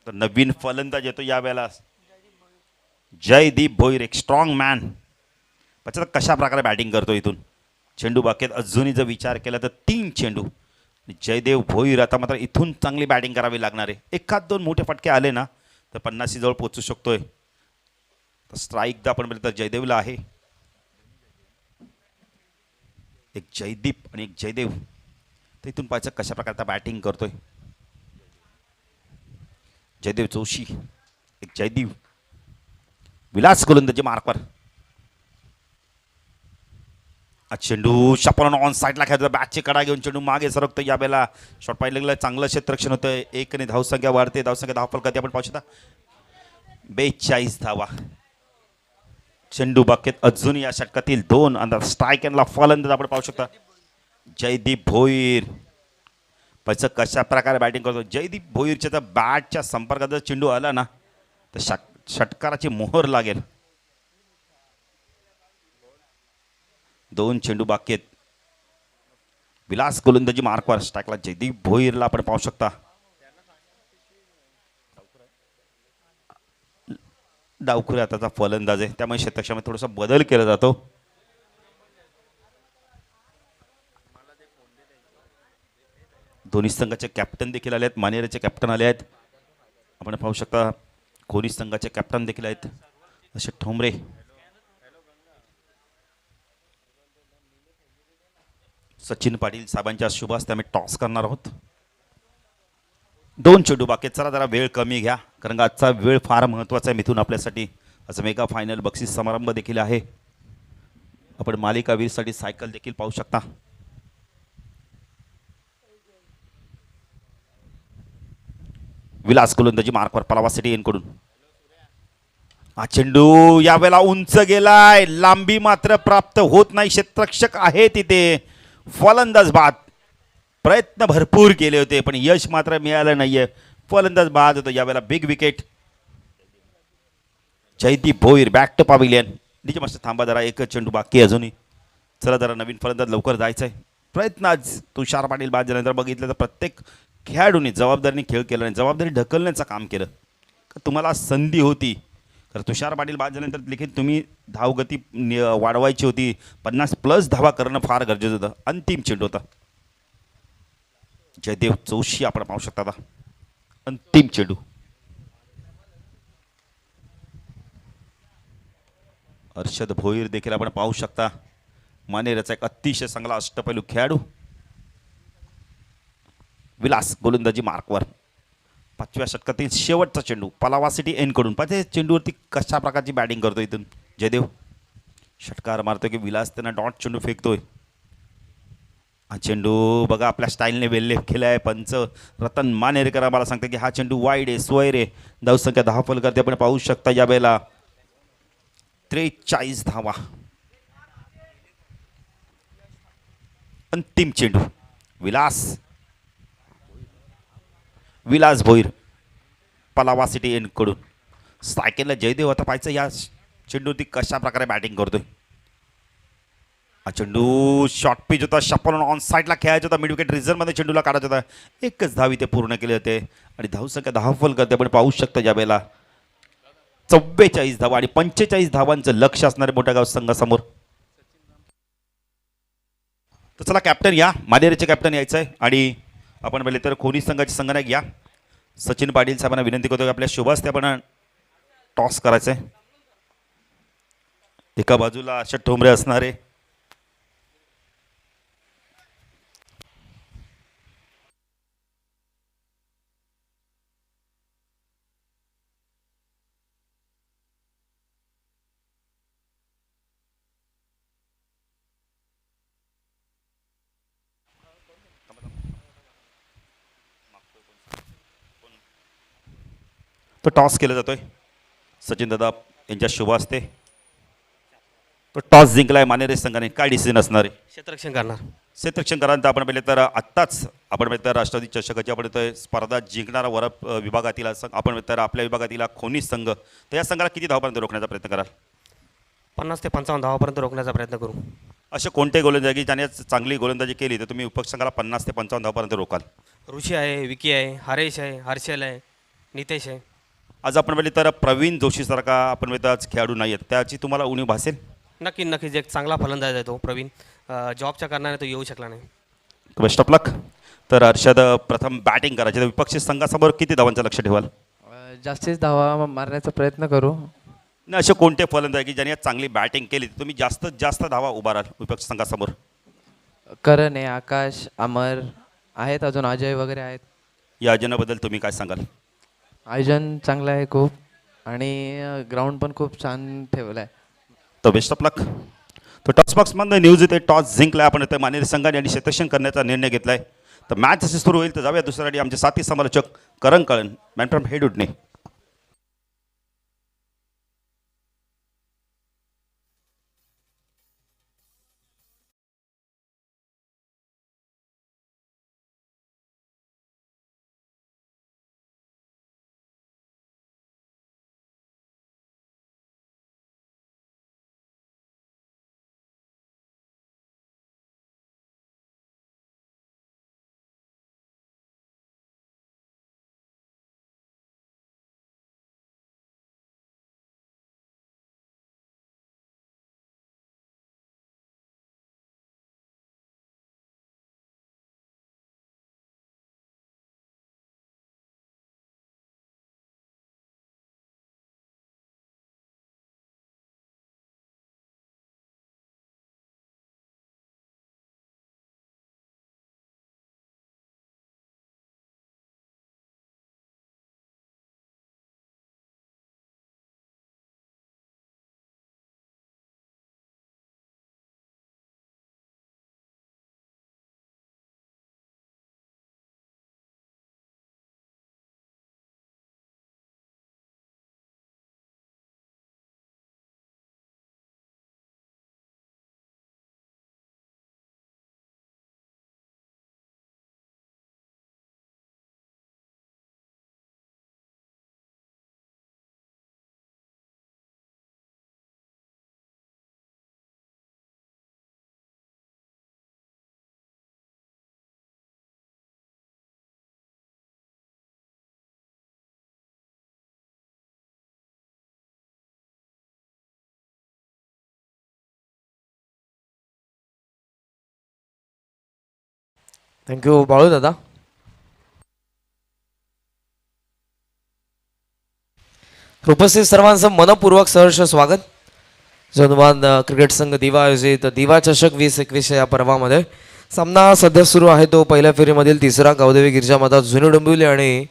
तर नवीन फलंदाज येतो या वेळेला जयदीप भोईर, एक स्ट्रॉंग मॅन. अच्छा कशा प्रकारे बॅटिंग करतो इथून. चेंडू बाकेत अजूनही जर विचार केला तर 3 चेंडू. जयदेव भोईर आता मात्र इथून चांगली बॅटिंग करावी लागणार आहे. एखाद दोन मोठे फटके आले ना तर 50 जवळ पोहोचू शकतोय. स्ट्राईक दा आपण तर जयदेवला आहे. एक जयदीप आणि एक जयदेव. तर इथून पाहायचं कशा प्रकारचा बॅटिंग करतोय जयदेव जोशी. एक जयदीप. विलास गोलंदाजी मार्कवर. चेंडू शपलन ऑन साईडला खेळतो. बॅटची कडा घेऊन चेंडू मागे सरकतो. या बेला शॉट पाहिलं चांगलं क्षेत्ररक्षण होतं. 1 ने धावसंख्या वाढते. धावसंख्या 10 फलकाती आपण पाहू शकता. 42 धावा. चेंडू बाकेत अजून या षटकातील 2 अंदाज. स्ट्राईक एंडला फलंदाज आपण पाहू शकता जयदीप भोईर. पैसा कशा प्रकारे बॅटिंग करतो जयदीप भोईरच्या तर बॅटच्या संपर्कात जर चेंडू आला ना तर षटकाराची मोहर लागेल. 2 चेंडू बाकी आहेत. विलास गोलंदाजी मार्कवर. स्ट्राईकला जयदीप भोईरला आपण पाहू शकता. डावखुरे आताचा फलंदाज आहे त्यामुळे क्षेत्रक्षेत्रामध्ये थोडासा बदल केला जातो. दोन्ही संघाचे कॅप्टन देखील आले आहेत. मानेरेचे कॅप्टन आले आहेत आपण पाहू शकता. कोणी संघाचे कॅप्टन देखील आहेत असे ठोंबरे. सचिन पाटील साहेबांच्या शुभ हस्ते आम्ही टॉस करणार आहोत. 2 चेंडू बाकी. चला जरा वेळ कमी घ्या कारण आजचा वेळ फार महत्त्वाचा आहे मिथून आपल्यासाठी. असं मेगा फायनल बक्षीस समारंभ देखील आहे. आपण मालिकावीरसाठी सायकल देखील पाहू शकता. विलास गोलंदाजी मार्कवर पलावासाठी येनकडून. हा चेंडू यावेळेला उंच गेलाय. लांबी मात्र प्राप्त होत नाही. क्षेत्ररक्षक आहे तिथे. फलंदाज बाद. प्रयत्न भरपूर केले होते पण यश मात्र मिळालं नाहीये. फलंदाज बाद होतो यावेळेला. Big wicket. Jaydeep Bhoir back to pavilion. नीचे मस्त थांबा जरा. 1 चेंडू बाकी अजूनही. चला जरा नवीन फलंदाज लवकर जायचं आहे. प्रयत्न आज तुषार पाटील बाद झाल्यानंतर बघितलं तर प्रत्येक खेळाडूने जबाबदारीने खेळ केला नाही. जबाबदारी ढकलण्याचं काम केलं. तुम्हाला संधी होती तर तुषार पाटील बाद झाल्यानंतर देखील तुम्ही धावगती वाढवायची होती. 50+ धावा करणं फार गरजेचं होतं. अंतिम चेंडू होता. जयदेव जोशी आपण पाहू शकता. आता अंतिम चेंडू. हर्षद भोईर देखील आपण पाहू शकता. मानेरचा एक अतिशय चांगला अष्टपैलू खेळाडू. विलास गोलंदाजी मार्कवर. 5व्या षटकातील शेवटचा चेंडू पलावासिटी एनकडून. पाहिजे चेंडूवरती कशा प्रकारची बॅटिंग करतो इथून जयदेव. षटकार मारतोय की विलास त्यांना डॉट चेंडू फेकतोय. हा चेंडू बघा आपल्या स्टाईलने वेल्ले केलाय. पंच रतन मानेरकर आम्हाला सांगते की हा चेंडू वाईड आहे. स्वैर आहे. धावसंख्या 10 फलकाती आपण पाहू शकता या वेळेला. 43 धावा. अंतिम चेंडू. विलास भोईर पलावा सिटी एनकडून. सायकलला जयदेव आता पाहायचं या चेंडूवरती कशा प्रकारे बॅटिंग करतोय. हा चेंडू शॉर्ट पिच होता. शपल ऑन साईडला खेळायचा होता. मिड विकेट रिझर्वमध्ये चेंडूला काढायचा होता. 1च धाव इथे पूर्ण केले होते आणि धावसंख्या 10 फलकाती आपण पाहू शकता या वेळेला. 44 धावा आणि 45 धावांचं लक्ष असणारे मोठ्या गाव संघासमोर. तर चला कॅप्टन या. मानेरेचे कॅप्टन यायचं आहे आणि आपण पहिले तर कोणी संघाचे संघनायक या. सचिन पाटील साहेबांना विनंती करतो की आपल्या शुभ हस्ते आपण टॉस करायचं आहे. एका बाजूला अशा ठोंबरे असणारे तो टॉस केला जातोय सचिन दादा यांच्या शुभ असते. तो टॉस जिंकलाय मानेरे संघाने. काय डिसिजन असणार आहे? क्षेत्ररक्षण करणार. क्षेत्ररक्षण करांत आपण पाहिलं तर आत्ताच आपण पाहिलं तर राष्ट्रवादी चषकाची आपण इथं स्पर्धा जिंकणारा विभागातील आपण पाहिलं तर आपल्या विभागातील खोनी संघ, तर या संघाला किती धावापर्यंत रोखण्याचा प्रयत्न कराल? 50 ते 55 धावापर्यंत रोखण्याचा प्रयत्न करू. असे कोणते गोलंदाजी ज्याने चांगली गोलंदाजी केली तर तुम्ही उपसंघाला 50 ते 55 धावापर्यंत रोकाल? ऋषी आहे, विकी आहे, हरेश आहे, हर्षल आहे, नितेश आहे. आज आपण पाहिलं तर प्रवीण जोशीसारखा आपण पाहिलं आज खेळाडू नाही आहेत, त्याची तुम्हाला उणीव भासेल? नक्कीच एक चांगला फलंदाज आहे तो प्रवीण. जॉबच्या कारणाने तो येऊ शकला नाही. बेस्ट ऑफ लक. तर हर्षद प्रथम बॅटिंग करायची तर विपक्षी संघासमोर किती धावांचं लक्ष ठेवाल? जास्तीत धावा मारण्याचा प्रयत्न करू. नाही असे कोणते फलंदाज की ज्याने आज चांगली बॅटिंग केली तर तुम्ही जास्तीत जास्त धावा उभाराल विपक्षी संघासमोर? करण आहे, आकाश, अमर आहेत, अजून अजय वगैरे आहेत. या आयोजनाबद्दल तुम्ही काय सांगाल? आयोजन चांगलं आहे खूप आणि ग्राउंड पण खूप छान ठेवलं आहे. तर बेस्ट ऑफ लक. तो टॉसबॉक्समधनं न्यूज येते टॉस जिंकलाय आपण इथे मानेरी संघाने आणि क्षेत्ररक्षण करण्याचा निर्णय घेतलाय. तर मॅच अशी सुरू होईल तर जाऊया दुसऱ्यासाठी आमचे साथी समालोचक Karan Kalan man from head उडणे. थँक्यू बाळू दादा. उपस्थित सर्वांचं मनपूर्वक सहर्ष स्वागत. जनवाद क्रिकेट संघ दिवा आयोजित दिवा चषक 2021 या पर्वामध्ये सामना सध्या सुरू आहे. तो पहिल्या फेरीमधील तिसरा गावदेवी गिरिजामाता जुनी डोंबिवली आणि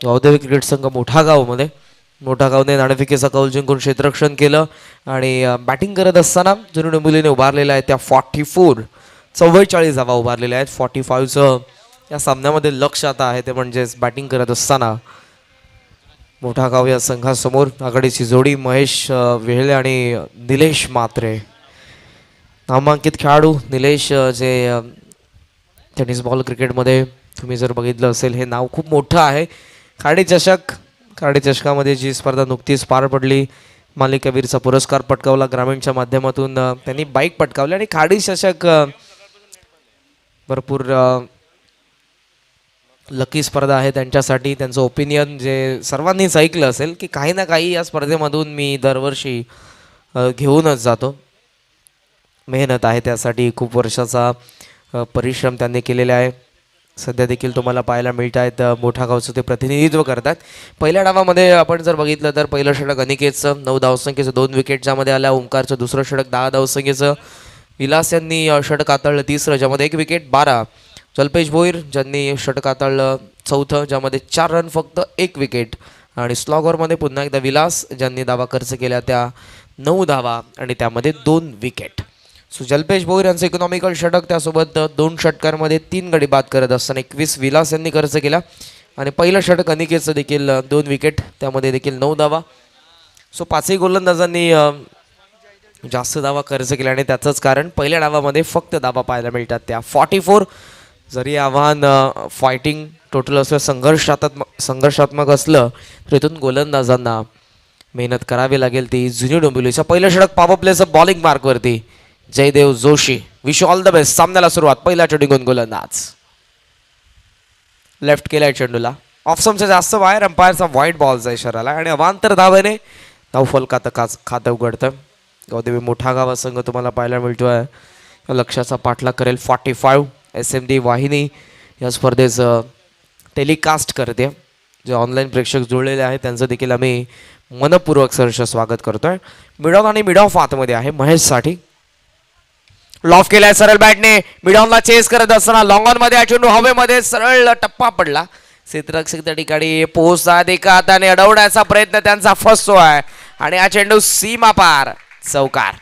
गावदेवी क्रिकेट संघ मोठा गावने नाणेफेकीचा कौल जिंकून क्षेत्ररक्षण केलं आणि बॅटिंग करत असताना जुनी डोंबिवलीने उभारलेल्या आहेत त्या 44 धावा उभारलेल्या आहेत. 45चं या सामन्यामध्ये लक्ष आता आहे ते म्हणजेच बॅटिंग करत असताना मोठा गाव या संघासमोर आघाडीची जोडी महेश वेहळे आणि निलेश म्हात्रे. नामांकित खेळाडू निलेश जे टेनिस बॉल क्रिकेटमध्ये तुम्ही जर बघितलं असेल हे नाव खूप मोठं आहे. खाडी चषकामध्ये जी स्पर्धा नुकतीच पार पडली, मालिकावीरचा पुरस्कार पटकावला ग्रामीणच्या माध्यमातून त्यांनी बाईक पटकावली आणि खाडी चषक भरपूर लकी स्पर्धा आहे त्यांच्यासाठी. त्यांचं ओपिनियन जे सर्वांनीच ऐकलं असेल की काही ना काही या स्पर्धेमधून मी दरवर्षी घेऊनच जातो. मेहनत आहे त्यासाठी, खूप वर्षाचा परिश्रम त्यांनी केलेला आहे. सध्या देखील तुम्हाला पाहायला मिळत आहेत मोठा गावचं ते प्रतिनिधित्व करतात. पहिल्या डावामध्ये आपण जर बघितलं तर पहिलं षटक अनिकेतचं 9 धावसंख्येचं 2 विकेट ज्यामध्ये आल्या. ओंकारचं दुसरं षटक 10 धावसंख्येचं. विलास यांनी षटक हाताळलं तिसरं ज्यामध्ये 1 विकेट 12. जल्पेश भोईर ज्यांनी षटक हाताळलं चौथं ज्यामध्ये 4 रन फक्त 1 विकेट. आणि स्लॉगरमध्ये पुन्हा एकदा विलास ज्यांनी धावा खर्च केल्या त्या 9 धावा आणि त्यामध्ये 2 विकेट. सो जल्पेश भोईर यांचं इकॉनॉमिकल षटक, त्यासोबत 2 षटकांमध्ये 3 गडी बाद करत असताना 21 विलास यांनी खर्च केला आणि पहिलं षटक अनिकेतचं देखील 2 विकेट, त्यामध्ये देखील 9 धावा. सो पाचही गोलंदाजांनी जास्त धावा खर्च केला आणि त्याचंच कारण पहिल्या डावामध्ये फक्त धावा पाहायला मिळतात त्या 44. जरी आव्हान फायटिंग टोटल असलं, संघर्षात्मक असलं, तर इथून गोलंदाजांना मेहनत करावी लागेल. ती जुनी डोंबिवलीच्या पहिलं षटक पॉवर प्लेचं बॉलिंग मार्कवरती Jaydev Joshi. Wish all the best. सामन्याला सुरुवात. पहिला चेंडू गोलंदाज लेफ्ट केलाय चेंडूला, ऑफ स्टंपच्या जास्त बाहेर, अंपायरचा व्हाईट बॉलचा इशारा आला आणि अवांतर धावेने धावफल खातं उघडतं. गौदेवी मोठा गावा संघ तुम्हाला पाहायला मिळतोय, लक्ष्याचा पाठलाग करेल. 45 SMD वाहिनी या स्पर्धेचं टेलिकास्ट करते. जे ऑनलाईन प्रेक्षक जुळलेले आहेत त्यांचं देखील आम्ही मनपूर्वक सहर्ष स्वागत करतोय. मिडॉन आणि मिड ऑफ आतमध्ये आहे महेशसाठी. लॉफ केलाय सरळ बॅटने, मिडॉनला चेस करत असताना लॉंग ऑन मध्ये चेंडू हवेमध्ये सरळ टप्पा पडला. क्षेत्ररक्षक त्या ठिकाणी पोहोचतात, एका हाताने अडवण्याचा प्रयत्न त्यांचा फसतो आहे आणि हा चेंडू सीमा पार, चौकार.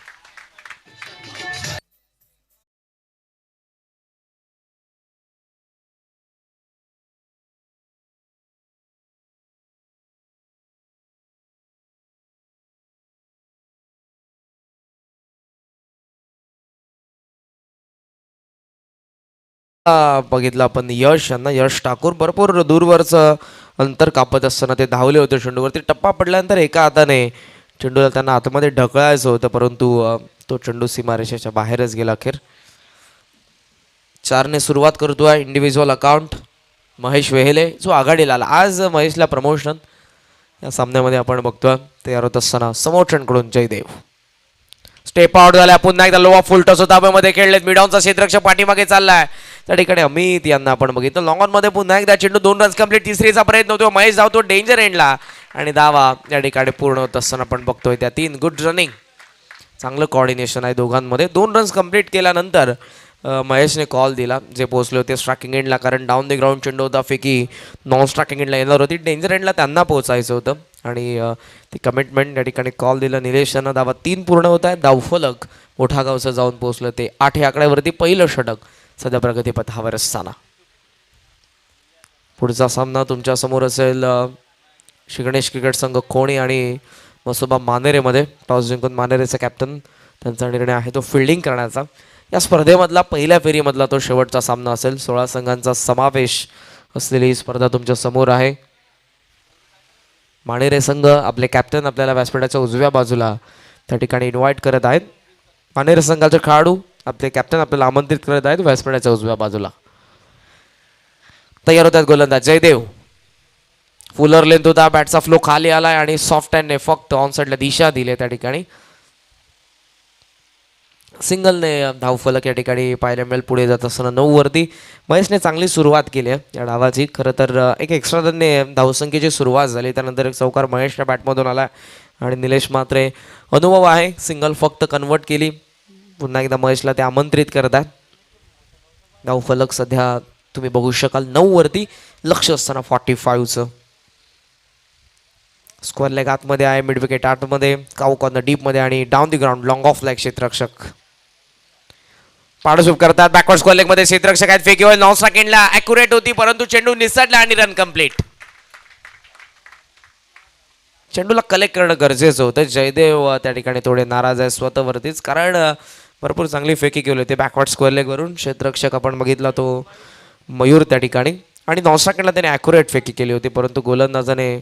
बघितलं आपण यश यांना, यश ठाकूर भरपूर दूरवरचं अंतर कापत असताना ते धावले होते चेंडूवरती. टप्पा पडल्यानंतर एका हाताने चेंडूला त्यांना आतमध्ये ढकलायचं होतं, परंतु तो चेंडू सीमारेषेच्या बाहेरच गेला. अखेर 4ने सुरुवात करतोय इंडिव्हिज्युअल अकाउंट महेश वेहेले, जो आघाडीला आला. आज महेशला प्रमोशन या सामन्यामध्ये आपण बघतोय. तयार होत असताना समोरच्यांकडून जयदेव. स्टेप आउट झाला. पुन्हा एकदा लोवा फुल टॉस ताब्यामध्ये खेळलेत. मिडॉनचा क्षेत्ररक्षक पाठीमागे चाललाय. त्या ठिकाणी अमित यांना आपण बघितलं. लॉंग ऑन मध्ये पुन्हा एकदा चेंडू 2 रन्स कंप्लीट. तिसरीचा प्रयत्न होतो. महेश धावतो डेंजर एंडला आणि धावा या ठिकाणी पूर्ण होत असताना आपण बघतोय त्या 3. गुड रनिंग, चांगलं कॉर्डिनेशन आहे दोघांमध्ये. 2 रन्स कंप्लीट केल्यानंतर महेशने कॉल दिला, जे पोहोचले होते स्ट्रायकिंग एंडला, कारण डाऊन द ग्राउंड चेंडू होता. फेकी नॉन स्ट्रायकिंग एंडला येणार होती. डेंजर एंडला त्यांना पोहोचायचं होतं आणि ती कमिटमेंट या ठिकाणी कॉल दिला निलेश यांना. धावा 3 पूर्ण होत आहे. धावफलक मोठा गावचं जाऊन पोहोचलं ते 8 या आकड्यावरती. पहिलं षटक सध्या प्रगतीपथावर असताना पुढचा सामना तुमच्या समोर असेल श्री गणेश क्रिकेट संघ खोणी आणि मसोबा मानेरेमध्ये. टॉस जिंकून मानेरेचा कॅप्टन, त्यांचा निर्णय आहे तो फिल्डिंग करण्याचा. या स्पर्धेमधला पहिल्या फेरीमधला तो शेवटचा सामना असेल. 16 संघांचा समावेश असलेली ही स्पर्धा तुमच्या समोर आहे. मानेरे संघ आपले कॅप्टन आपल्याला व्यासपीठाच्या उजव्या बाजूला त्या ठिकाणी इन्व्हाइट करत आहेत. मानेरे संघाचे खेळाडू आपले कॅप्टन आपल्याला आमंत्रित करत आहेत व्यासपीठाच्या उजव्या बाजूला. तयार होतात गोलंदाज जयदेव. फुलर लेंथ होता, बॅटचा फ्लो खाली आलाय आणि सॉफ्ट हँडने फक्त ऑन साईडला दिशा दिली. त्या ठिकाणी सिंगलने धावफलक या ठिकाणी पाहायला मिळेल. पुढे जात असताना 9 वरती महेशने चांगली सुरुवात केली आहे या डावाची. खरं तर एक एक्स्ट्रा रनने धावसंख्येची सुरुवात झाली, त्यानंतर एक चौकार महेशच्या बॅटमधून आला आणि निलेश मात्रे अनुभव आहे, सिंगल फक्त कन्वर्ट केली. पुन्हा एकदा महेशला ते आमंत्रित करतात. धावफलक सध्या तुम्ही बघू शकाल 9 वरती. लक्ष असताना 45चं. स्क्वेअर लेग आतमध्ये आहे, मिड विकेट आतमध्ये, काऊ कॉर्नर डीपमध्ये आणि down the ground long off like क्षेत्ररक्षक पाडसूप करतात. बॅकवर्ड स्क्वेअर लेग मध्ये क्षेत्ररक्षक आहेत. फेकी नॉन सेकंडला ॲक्युरेट होती, परंतु चेंडू निसटला आणि रन कंप्लीट. चेंडूला कलेक्ट करणं गरजेचं होतं. जयदेव त्या ठिकाणी थोडे नाराज आहे स्वतःवरतीच, कारण भरपूर चांगली फेकी केली होती बॅकवर्ड स्क्वेअर लेग वरून. क्षेत्ररक्षक आपण बघितला तो मयूर त्या ठिकाणी, आणि नॉन सेकंडला त्याने ॲक्युरेट फेकी केली होती, परंतु गोलंदाजाने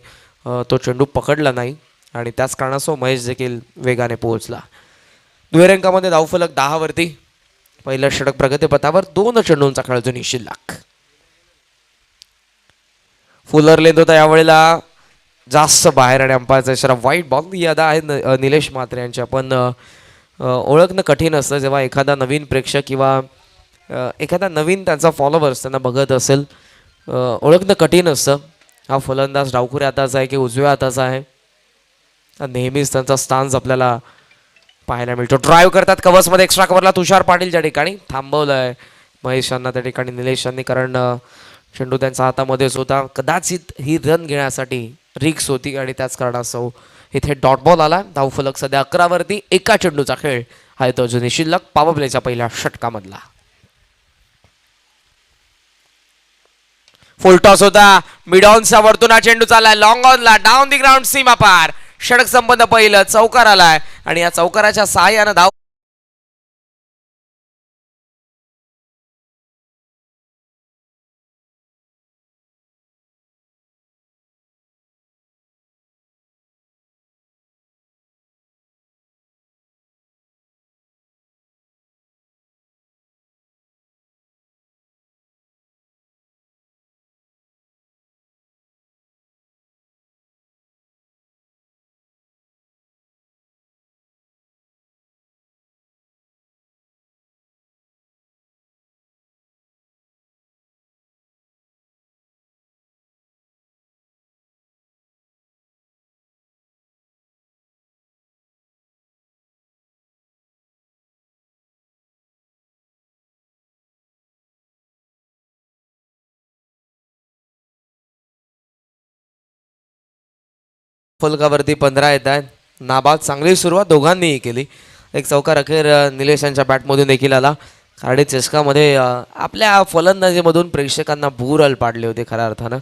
तो चेंडू पकडला नाही आणि त्याच कारणास्तव महेश देखील वेगाने पोहोचला. दुहेरी अंकामध्ये धावफलक 10 वरती. पहिलं षटक प्रगतीपथावर. 2 चेंडूंचा खेळ जुनी शिल्लक. फुलर लेंथ होता यावेळेला जास्त बाहेर आणि अंपायरचा इशारा व्हाईट बॉल. यादा आहे निलेश मात्रे यांची. आपण ओळखणं कठीण असतं जेव्हा एखादा नवीन प्रेक्षक किंवा एखादा नवीन त्यांचा फॉलोवर्स त्यांना बघत असेल. ओळखणं कठीण असतं. हा फलंदाज डावखुऱ्या हाताचा आहे की उजव्या हाताचा आहे, नेहमीच त्यांचा स्टान्स आपल्याला पाहायला मिळतो. ड्राईव्ह करतात कव्हर्समध्ये. एक्स्ट्रा कव्हरला तुषार पाटील त्या ठिकाणी थांबवलंय महेशांना त्या ठिकाणी निलेशांनी, कारण चेंडू त्यांच्या हातामध्येच होता. कदाचित ही रन घेण्यासाठी रिक्स होती आणि त्याच कारणास्तव इथे डॉट बॉल आला. धावफलक सध्या 11 वरती. एका चेंडूचा खेळ आहे तो अजूनही शिल्लक पॉवर प्लेच्या पहिल्या षटकामधला. फुल टॉस होता. मिड ऑनचा वरतून चेंडू चाललाय लॉंग ऑनला डाऊन दी ग्राउंड सीमा पार. षटक संबंध पहिलं चौकार आलाय आणि या चौकाराच्या सहाय्यानं धाव फलकावरती 15 येत आहेत. नाबाद चांगली सुरुवात दोघांनीही केली. एक चौकार अखेर निलेश यांच्या बॅटमधून देखील आला. खाडे चषकामध्ये आपल्या फलंदाजीमधून प्रेक्षकांना भूरल पाडले होते खऱ्या अर्थानं,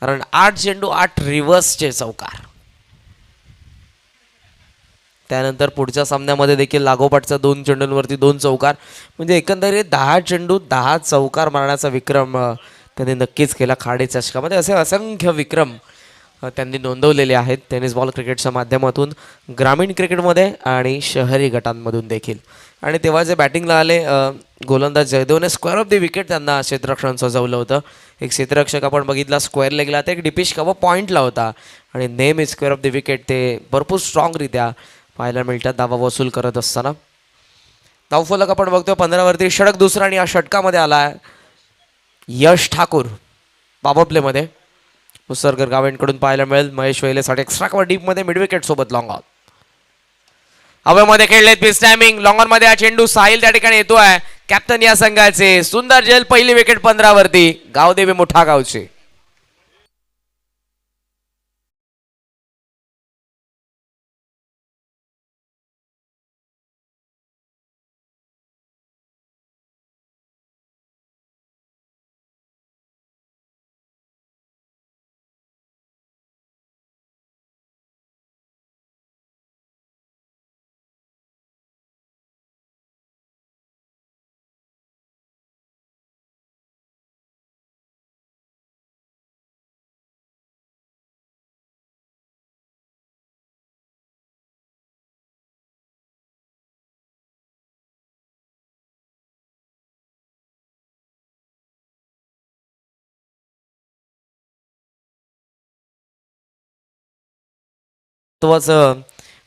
कारण 8 चेंडू 8 रिव्हर्सचे चौकार. त्यानंतर पुढच्या सामन्यामध्ये देखील लागोपाठच्या 2 चेंडूंवरती 2 चौकार, म्हणजे एकंदरीत 10 चेंडू 10 चौकार मारण्याचा विक्रम त्यांनी नक्कीच केला खाडे चषकामध्ये. असे असंख्य विक्रम त्यांनी नोंदवलेले आहेत टेनिस बॉल क्रिकेटच्या माध्यमातून, ग्रामीण क्रिकेटमध्ये आणि शहरी गटांमधून देखील. आणि तेव्हा जे बॅटिंगला आले गोलंदाज जयदेवने स्क्वेअर ऑफ द विकेट त्यांना क्षेत्ररक्षण सजवलं होतं. एक क्षेत्ररक्षक आपण बघितला स्क्वेअर लेगला, तर एक डिपिश कवा पॉईंटला होता आणि नेहमी स्क्वेअर ऑफ द विकेट ते भरपूर स्ट्रॉंगरित्या पाहायला मिळतात दावा वसूल करत असताना. धावफलक आपण बघतोय 15वरती षटक दुसरा आणि या षटकामध्ये आला आहे यश ठाकूर पॉवर प्लेमध्ये. उसरकर गावेंकडून पाहायला मिळेल महेश वेलेसाठी एक्स्ट्रा कव्हर डीपमध्ये मिड विकेट सोबत लॉंग ऑन. हवेमध्ये खेळलेत पीस टायमिंग लॉंग ऑन मध्ये हा चेंडू साहिल त्या ठिकाणी येतोय. कॅप्टन या संघाचे सुंदर जेल पहिली विकेट 15वरती गावदेवी मोठा गावचे.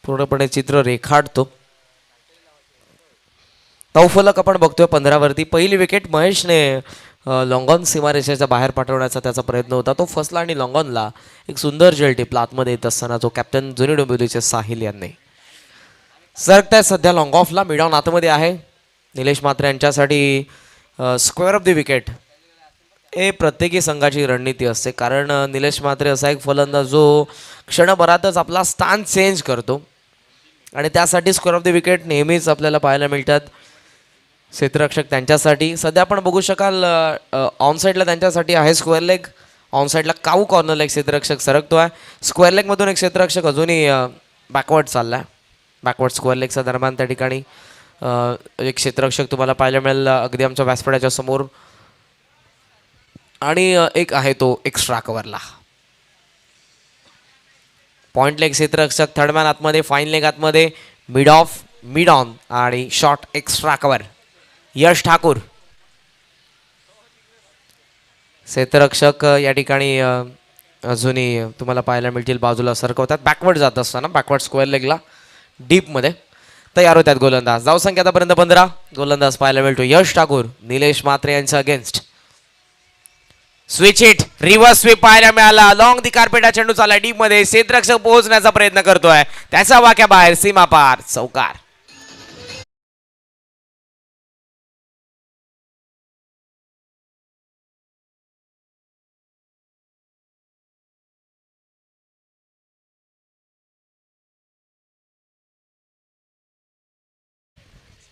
पूर्णपणे चित्र रेखाटतो. धावफलक आपण बघतोय 15वरती पहिली विकेट महेशने लॉंगॉन सीमारेषेच्या बाहेर पाठवण्याचा त्याचा प्रयत्न होता, तो फसला आणि लॉंगॉनला एक सुंदर जेल टिपला आतमध्ये येत असताना जो कॅप्टन जुनी डोंबिवलीचे साहिल यांनी. सरकताय सध्या लॉंग ऑफला मिड ऑन आतमध्ये आहे. निलेश म्हात्रे यांच्यासाठी स्क्वेअर ऑफ द विकेट हे प्रत्येकी संघाची रणनीती असते, कारण निलेश म्हात्रे असा एक फलंदाज जो क्षणभरातच आपला स्थान चेंज करतो आणि त्यासाठी स्क्वेअर ऑफ द विकेट नेहमीच आपल्याला पाहायला मिळतात. क्षेत्ररक्षक त्यांच्यासाठी सध्या आपण बघू शकाल ऑनसाईडला त्यांच्यासाठी आहे स्क्वेअर लेग, ऑनसाईडला काऊ कॉर्नर लेग क्षेत्ररक्षक सरकतो आहे. स्क्वेअर लेगमधून एक क्षेत्ररक्षक अजूनही बॅकवर्ड चालला आहे. बॅकवर्ड स्क्वेअर लेगच्या दरम्यान त्या ठिकाणी एक क्षेत्ररक्षक तुम्हाला पाहायला मिळेल अगदी आमच्या व्यासपीठाच्या समोर, आणि एक आहे तो एक्स्ट्रा कव्हरला. पॉइंट लेग क्षेत्ररक्षक, थर्ड मॅन आतमध्ये, फाईन लेग आतमध्ये, मिड ऑफ, मिड ऑन आणि short extra cover Yash Thakur. क्षेत्ररक्षक या ठिकाणी अजूनही तुम्हाला पाहायला मिळतील बाजूला सरकवतात बॅकवर्ड जात असताना, बॅकवर्ड स्क्वेअर लेगला डीपमध्ये तयार होतात गोलंदाज. धावसंख्या आतापर्यंत 15. गोलंदाज पाहायला मिळतो यश ठाकूर निलेश म्हात्रे यांच्या against. Switch hit reverse sweep पाहायला मिळाला. लॉंग दी कार्पेट हा चेंडू चालला डीप मध्ये, क्षेत्ररक्षक पोहोचण्याचा प्रयत्न करतोय, त्याचा वाक्या बाहेर सीमा पार चौकार.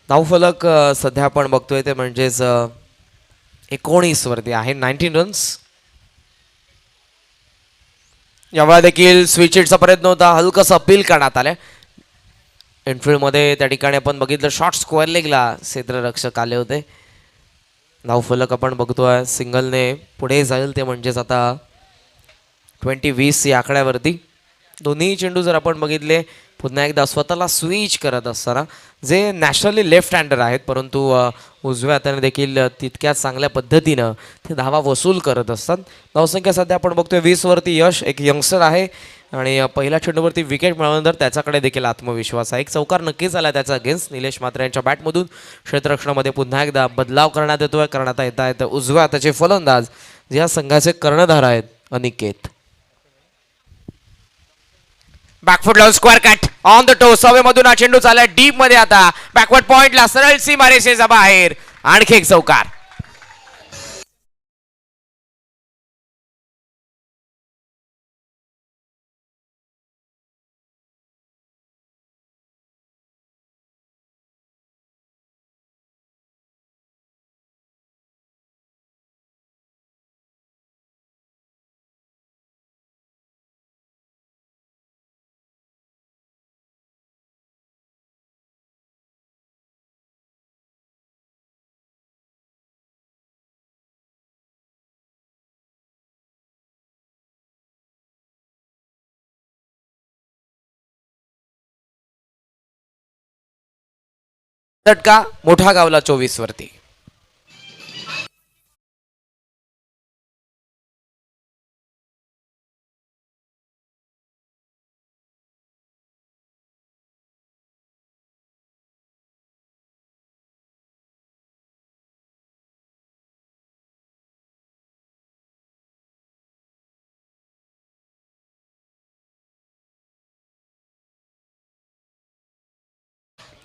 धावफलक सध्या आपण बघतोय ते म्हणजेच 19 वरती आहे 19 रन्स. यावेळा देखील स्विच हिटचा प्रयत्न होता, हलकंसं अपील करण्यात आलं. इनफिल्डमध्ये त्या ठिकाणी आपण बघितलं शॉर्ट स्क्वेअर लेगला क्षेत्ररक्षक आले होते. धावफलक आपण बघतोय सिंगलने पुढे जाईल ते म्हणजेच आता 20-20 या आकड्यावरती. दोन्ही चेंडू जर आपण बघितले पुन्हा एकदा स्वतःला स्विच करत असताना जे नॅशनली लेफ्ट हँडर आहेत परंतु उजव्या हाताने देखील तितक्याच चांगल्या पद्धतीनं ते धावा वसूल करत असतात. धावसंख्या सध्या आपण बघतोय 20 वरती यश एक यंगस्टर आहे आणि पहिल्या चेंडूवरती विकेट मिळवल्यानंतर त्याच्याकडे देखील आत्मविश्वास आहे. एक चौकार नक्कीच आला त्याचा अगेन्स्ट निलेश मात्रे यांच्या बॅटमधून. क्षेत्ररक्षणामध्ये पुन्हा एकदा बदलाव करण्यात येतोय. करण्यात येत आहेत उजव्या हाताचे फलंदाज जे या संघाचे कर्णधार आहेत अनिकेत. बॅकफुट लावून square cut on the toss हवेमधून हा चेंडू चाललाय डीप मध्ये. आता बॅकवर्ड पॉइंटला सरळ सीमारेषेच्या बाहेर आणखी एक चौकार. झटका मोठा गावला 24 वरती.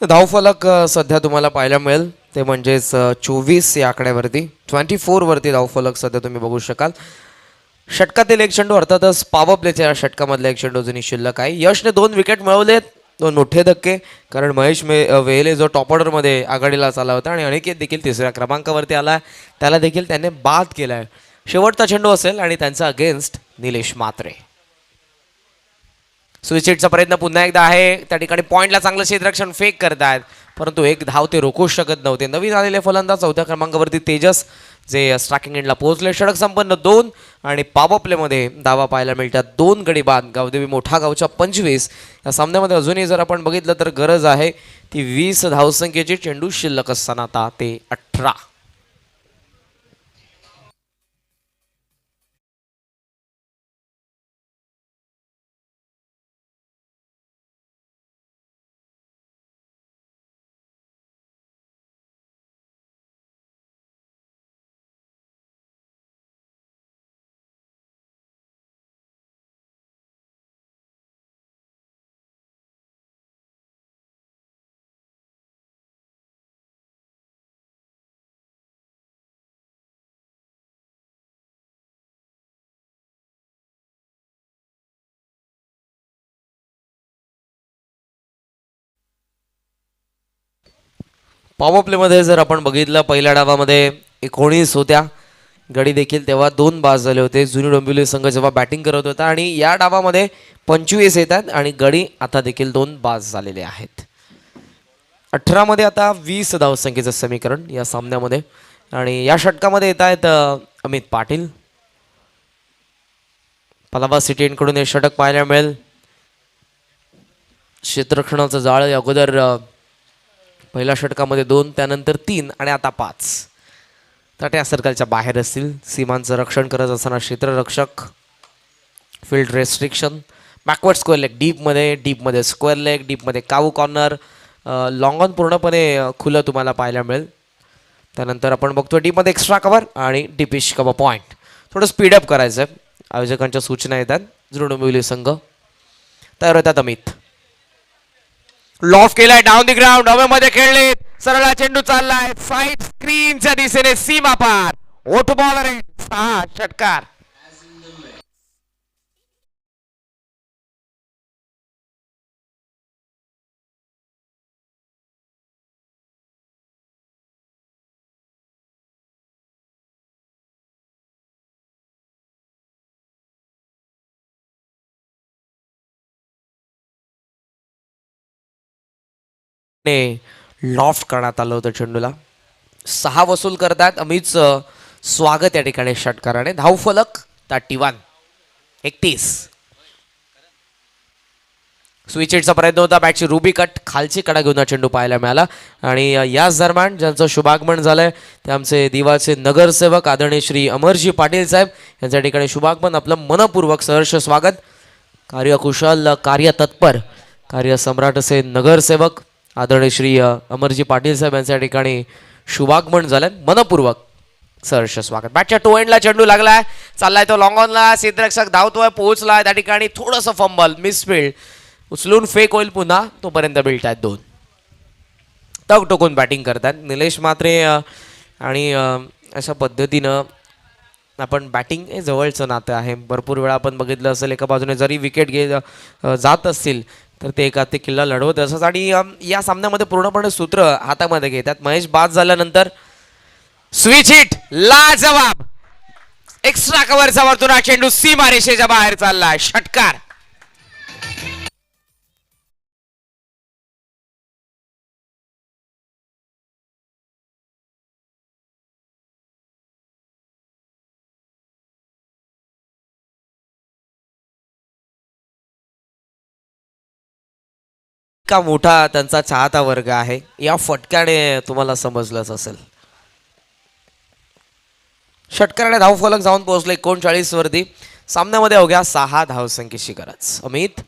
धावफलक सध्या तुम्हाला पाहायला मिळेल ते म्हणजेच 24 या आकड्यावरती 24 वरती धावफलक सध्या तुम्ही बघू शकाल. षटकातील एक चेंडू अर्थातच पॉवर प्लेच्या या षटकामधला एक चेंडू अजूनही शिल्लक आहे. यशने 2 विकेट मिळवलेत, 2 मोठे धक्के, कारण महेश वेहले जो टॉप ऑर्डरमध्ये आघाडीला चालला होता आणि अनिकेत देखील तिसऱ्या क्रमांकावरती आला, त्याला देखील त्याने बाद केला आहे. शेवटचा चेंडू असेल आणि त्यांचा अगेन्स्ट निलेश मात्रे. स्विच प्रयत्न पुन्हा एकदा आहे त्या ठिकाणी पॉइंटला चांगलं क्षेत्ररक्षण फेक करत आहेत परंतु एक धाव ते रोखू शकत नव्हते. नवीन आलेले फलंदाज चौथ्या क्रमांकावरती तेजस जे स्ट्रायकिंग एंडला पोहोचले. षटक संपन्न 2 आणि पॉवर प्लेमध्ये धावा पाहायला मिळतात 2 गडी बाद. गावदेवी मोठा गावच्या 25 या सामन्यामध्ये अजूनही जर आपण बघितलं तर गरज आहे ती 20 धावसंख्येची. चेंडू शिल्लक असताना आता ते 18. पॉवर प्लेमध्ये जर आपण बघितलं पहिल्या डावामध्ये 19 होत्या, गडी देखील तेव्हा 2 बाद झाले होते. जुनी डोंबिवली संघ जेव्हा बॅटिंग करत होता आणि या डावामध्ये 25 येतात आणि गडी आता देखील 2 बाद झालेले आहेत. 18 मध्ये आता 20 धावसंख्येचं समीकरण या सामन्यामध्ये आणि या षटकामध्ये येत आहेत अमित पाटील. पलावा सिटी कडून हे षटक पाहायला मिळेल. क्षेत्ररक्षणाचं जाळं या अगोदर पहिल्या षटकामध्ये 2 त्यानंतर 3 आणि आता 5 तट्या सर्कलच्या बाहेर असतील. सीमांचं रक्षण करत असताना क्षेत्ररक्षक. Field restriction. Backward square leg डीपमध्ये स्क्वेअर लेग डीपमध्ये कावू कॉर्नर. लॉंग ऑन पूर्णपणे खुलं तुम्हाला पाहायला मिळेल. त्यानंतर आपण बघतो डीपमध्ये एक्स्ट्रा कव्हर आणि डीपिश कव्हर पॉईंट. थोडं स्पीडअप करायचं आहे. आयोजकांच्या सूचना येतात. जुनी डोंबिवली संघ तयार होतात. अमित लॉफ केलाय डाऊन दी ग्राउंड हवेमध्ये खेळले. सरळ चेंडू चाललाय साईड स्क्रीनच्या दिशेने सीमा पार. ओट बॉलर आहे 6 षटकार. लॉफ्ट करण्यात आलं होतं चेंडूला. 6 वसूल करतात अमितचं स्वागत या ठिकाणी षटकाराने. धावफलक 31. 31. स्विचेटचा प्रयत्न होता, बॅटची रुबी कट खालची कडा घेऊन चेंडू पाहायला मिळाला. आणि याच दरम्यान ज्यांचं शुभागमन झालंय ते आमचे दिवाचे नगरसेवक आदरणीय श्री अमरजी पाटील साहेब यांच्या ठिकाणी शुभागमन. आपलं मनपूर्वक सहर्ष स्वागत. कार्यकुशल, कार्यतत्पर, कार्यसम्राट असे नगरसेवक आदरणीय श्री अमरजी पाटील साहेब यांच्या ठिकाणी शुभागमन झालंय. मनपूर्वक सहर्ष स्वागत. बॅटच्या टो एंडला चेंडू लागलाय, चाललाय तो लॉंग ऑनला. क्षेत्ररक्षक धावतोय, पोहोचलाय त्या ठिकाणी. थोडंसं फंबल, मिसफिल्ड, उचलून फेक होईल पुन्हा. तोपर्यंत बिल्ट आहेत 2. तग टोकून बॅटिंग करतात निलेश म्हात्रे. आणि अशा पद्धतीनं आपण बॅटिंग हे जवळचं नातं आहे. भरपूर वेळा आपण बघितलं असेल एका बाजूने जरी विकेट जात असतील तर ते एका ते किल्ला लढवत असतात. आणि या सामन्यामध्ये पूर्णपणे सूत्र हातामध्ये घेतात. महेश बाद झाल्यानंतर स्विच हिट, लाजवाब एक्स्ट्रा कव्हरचा वरतून हा चेंडू सीमारेषेच्या बाहेर चाललाय. षटकार. इतका मोठा त्यांचा चाहता वर्ग आहे, या फटक्याने तुम्हाला समजलंच असेल. षटकाराने धावफलक जाऊन पोहोचले 39 वरती. सामन्यामध्ये अवघ्या 6 धावसंख्येची गरज. अमित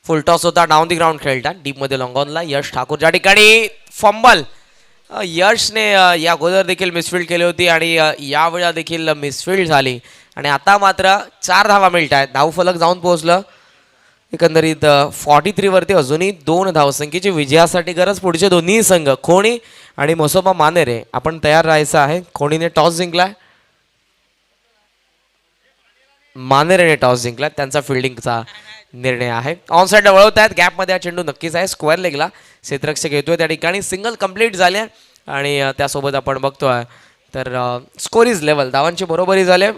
फुल टॉस होता, डाऊन दी ग्राउंड खेळतात. डीप मध्ये लॉंग ऑनला यश ठाकूर ज्या ठिकाणी फंबल. यशने या अगोदर देखील मिसफिल्ड केली होती आणि यावेळा देखील मिसफिल्ड झाली. आणि आता मात्र 4 धावा मिळत आहेत. धावफलक जाऊन पोहोचलं एकंदरीत 43 वरती. अजूनही 2 धावसंख्येची विजयासाठी गरज. पुढचे दोन्ही संघ खोणी आणि मसोबा मानेरे आपण तयार राहायचं आहे. खोणीने टॉस जिंकलाय, मानेरेने टॉस जिंकला. त्यांचा फिल्डिंगचा निर्णय आहे. ऑन साईडला वळवत आहेत. गॅपमध्ये हा चेंडू नक्कीच आहे. स्क्वेअर लेगला क्षेत्ररक्षक येतोय त्या ठिकाणी. सिंगल कंप्लीट झाले आणि त्यासोबत आपण बघतोय तर स्कोर इज लेवल. धावांची बरोबरी झाली.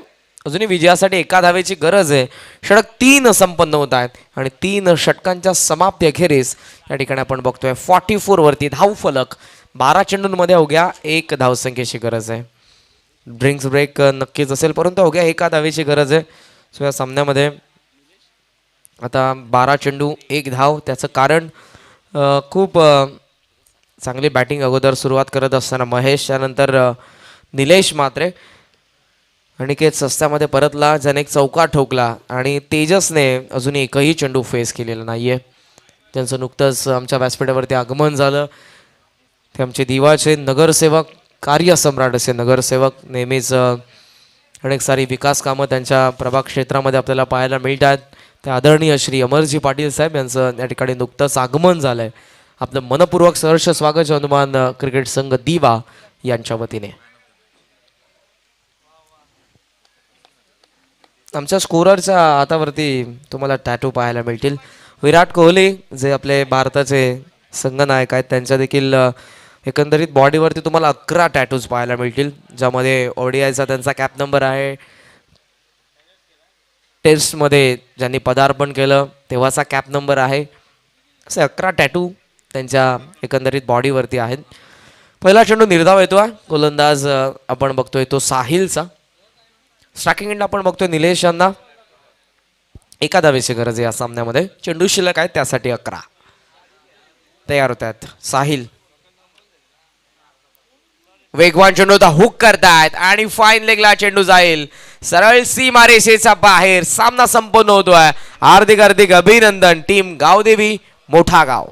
अजूनही विजयासाठी 1 धावेची गरज आहे. षटक 3 संपन्न होत आहेत आणि 3 षटकांच्या समाप्ती अखेरीस या ठिकाणी आपण बघतोय 44 वरती धावफलक. 12 चेंडूंमध्ये अवघ्या 1 धावसंख्येची गरज आहे. ड्रिंक्स ब्रेक नक्कीच असेल परंतु अवघ्या 1 धावेची गरज आहे. सो या सामन्यामध्ये आता 12 चेंडू 1 धाव. त्याचं कारण खूप चांगली बॅटिंग अगोदर सुरुवात करत असताना महेश, त्यानंतर निलेश म्हात्रे. अनिकेत सस्त्यामध्ये परतला, ज्याने एक चौका ठोकला. आणि तेजसने अजूनही एकही चेंडू फेस केलेला नाहीये. त्यांचं नुकतंच आमच्या व्यासपीठावरती आगमन झालं. ते आमचे दिवाचे नगरसेवक, कार्यसम्राट असे नगरसेवक. नेहमीच अनेक सारी विकास कामं त्यांच्या प्रभाग क्षेत्रामध्ये आपल्याला पाहायला मिळतात. ते आदरणीय श्री अमरजी पाटील साहेब यांचं या ठिकाणी नुकतंच आगमन झालंय. आपलं मनपूर्वक सहर्ष स्वागत हनुमान क्रिकेट संघ दिवा यांच्या वतीने. आमच्या स्कोररच्या हातावरती तुम्हाला टॅटू पाहायला मिळतील. विराट कोहली जे आपले भारताचे संघनायक आहेत त्यांच्या देखील एकंदरीत बॉडीवरती तुम्हाला 11 टॅटूज पाहायला मिळतील, ज्यामध्ये ओडीआयचा त्यांचा कॅप नंबर आहे. टेस्टमध्ये ज्यांनी पदार्पण केलं तेव्हाचा कॅप नंबर आहे. असे 11 टॅटू त्यांच्या एकंदरीत बॉडीवरती आहेत. पहिला चेंडू निर्धाव येतो. गोलंदाज आपण बघतोय तो साहिलचा. स्ट्रायकिंग एंड आपण बघतोय निलेश यांना. 1 धावेची गरज आहे या सामन्यामध्ये. चेंडू शिल्लक आहेत त्यासाठी 11 तयार होत आहेत. साहिल वेगवान चेंडू हुक करतायत आणि फाईन लेगला चेंडू जाईल सरळ सीमारेषेच्या बाहेर. सामना संपन्न होतोय. हार्दिक अभिनंदन टीम गावदेवी मोठा गाव.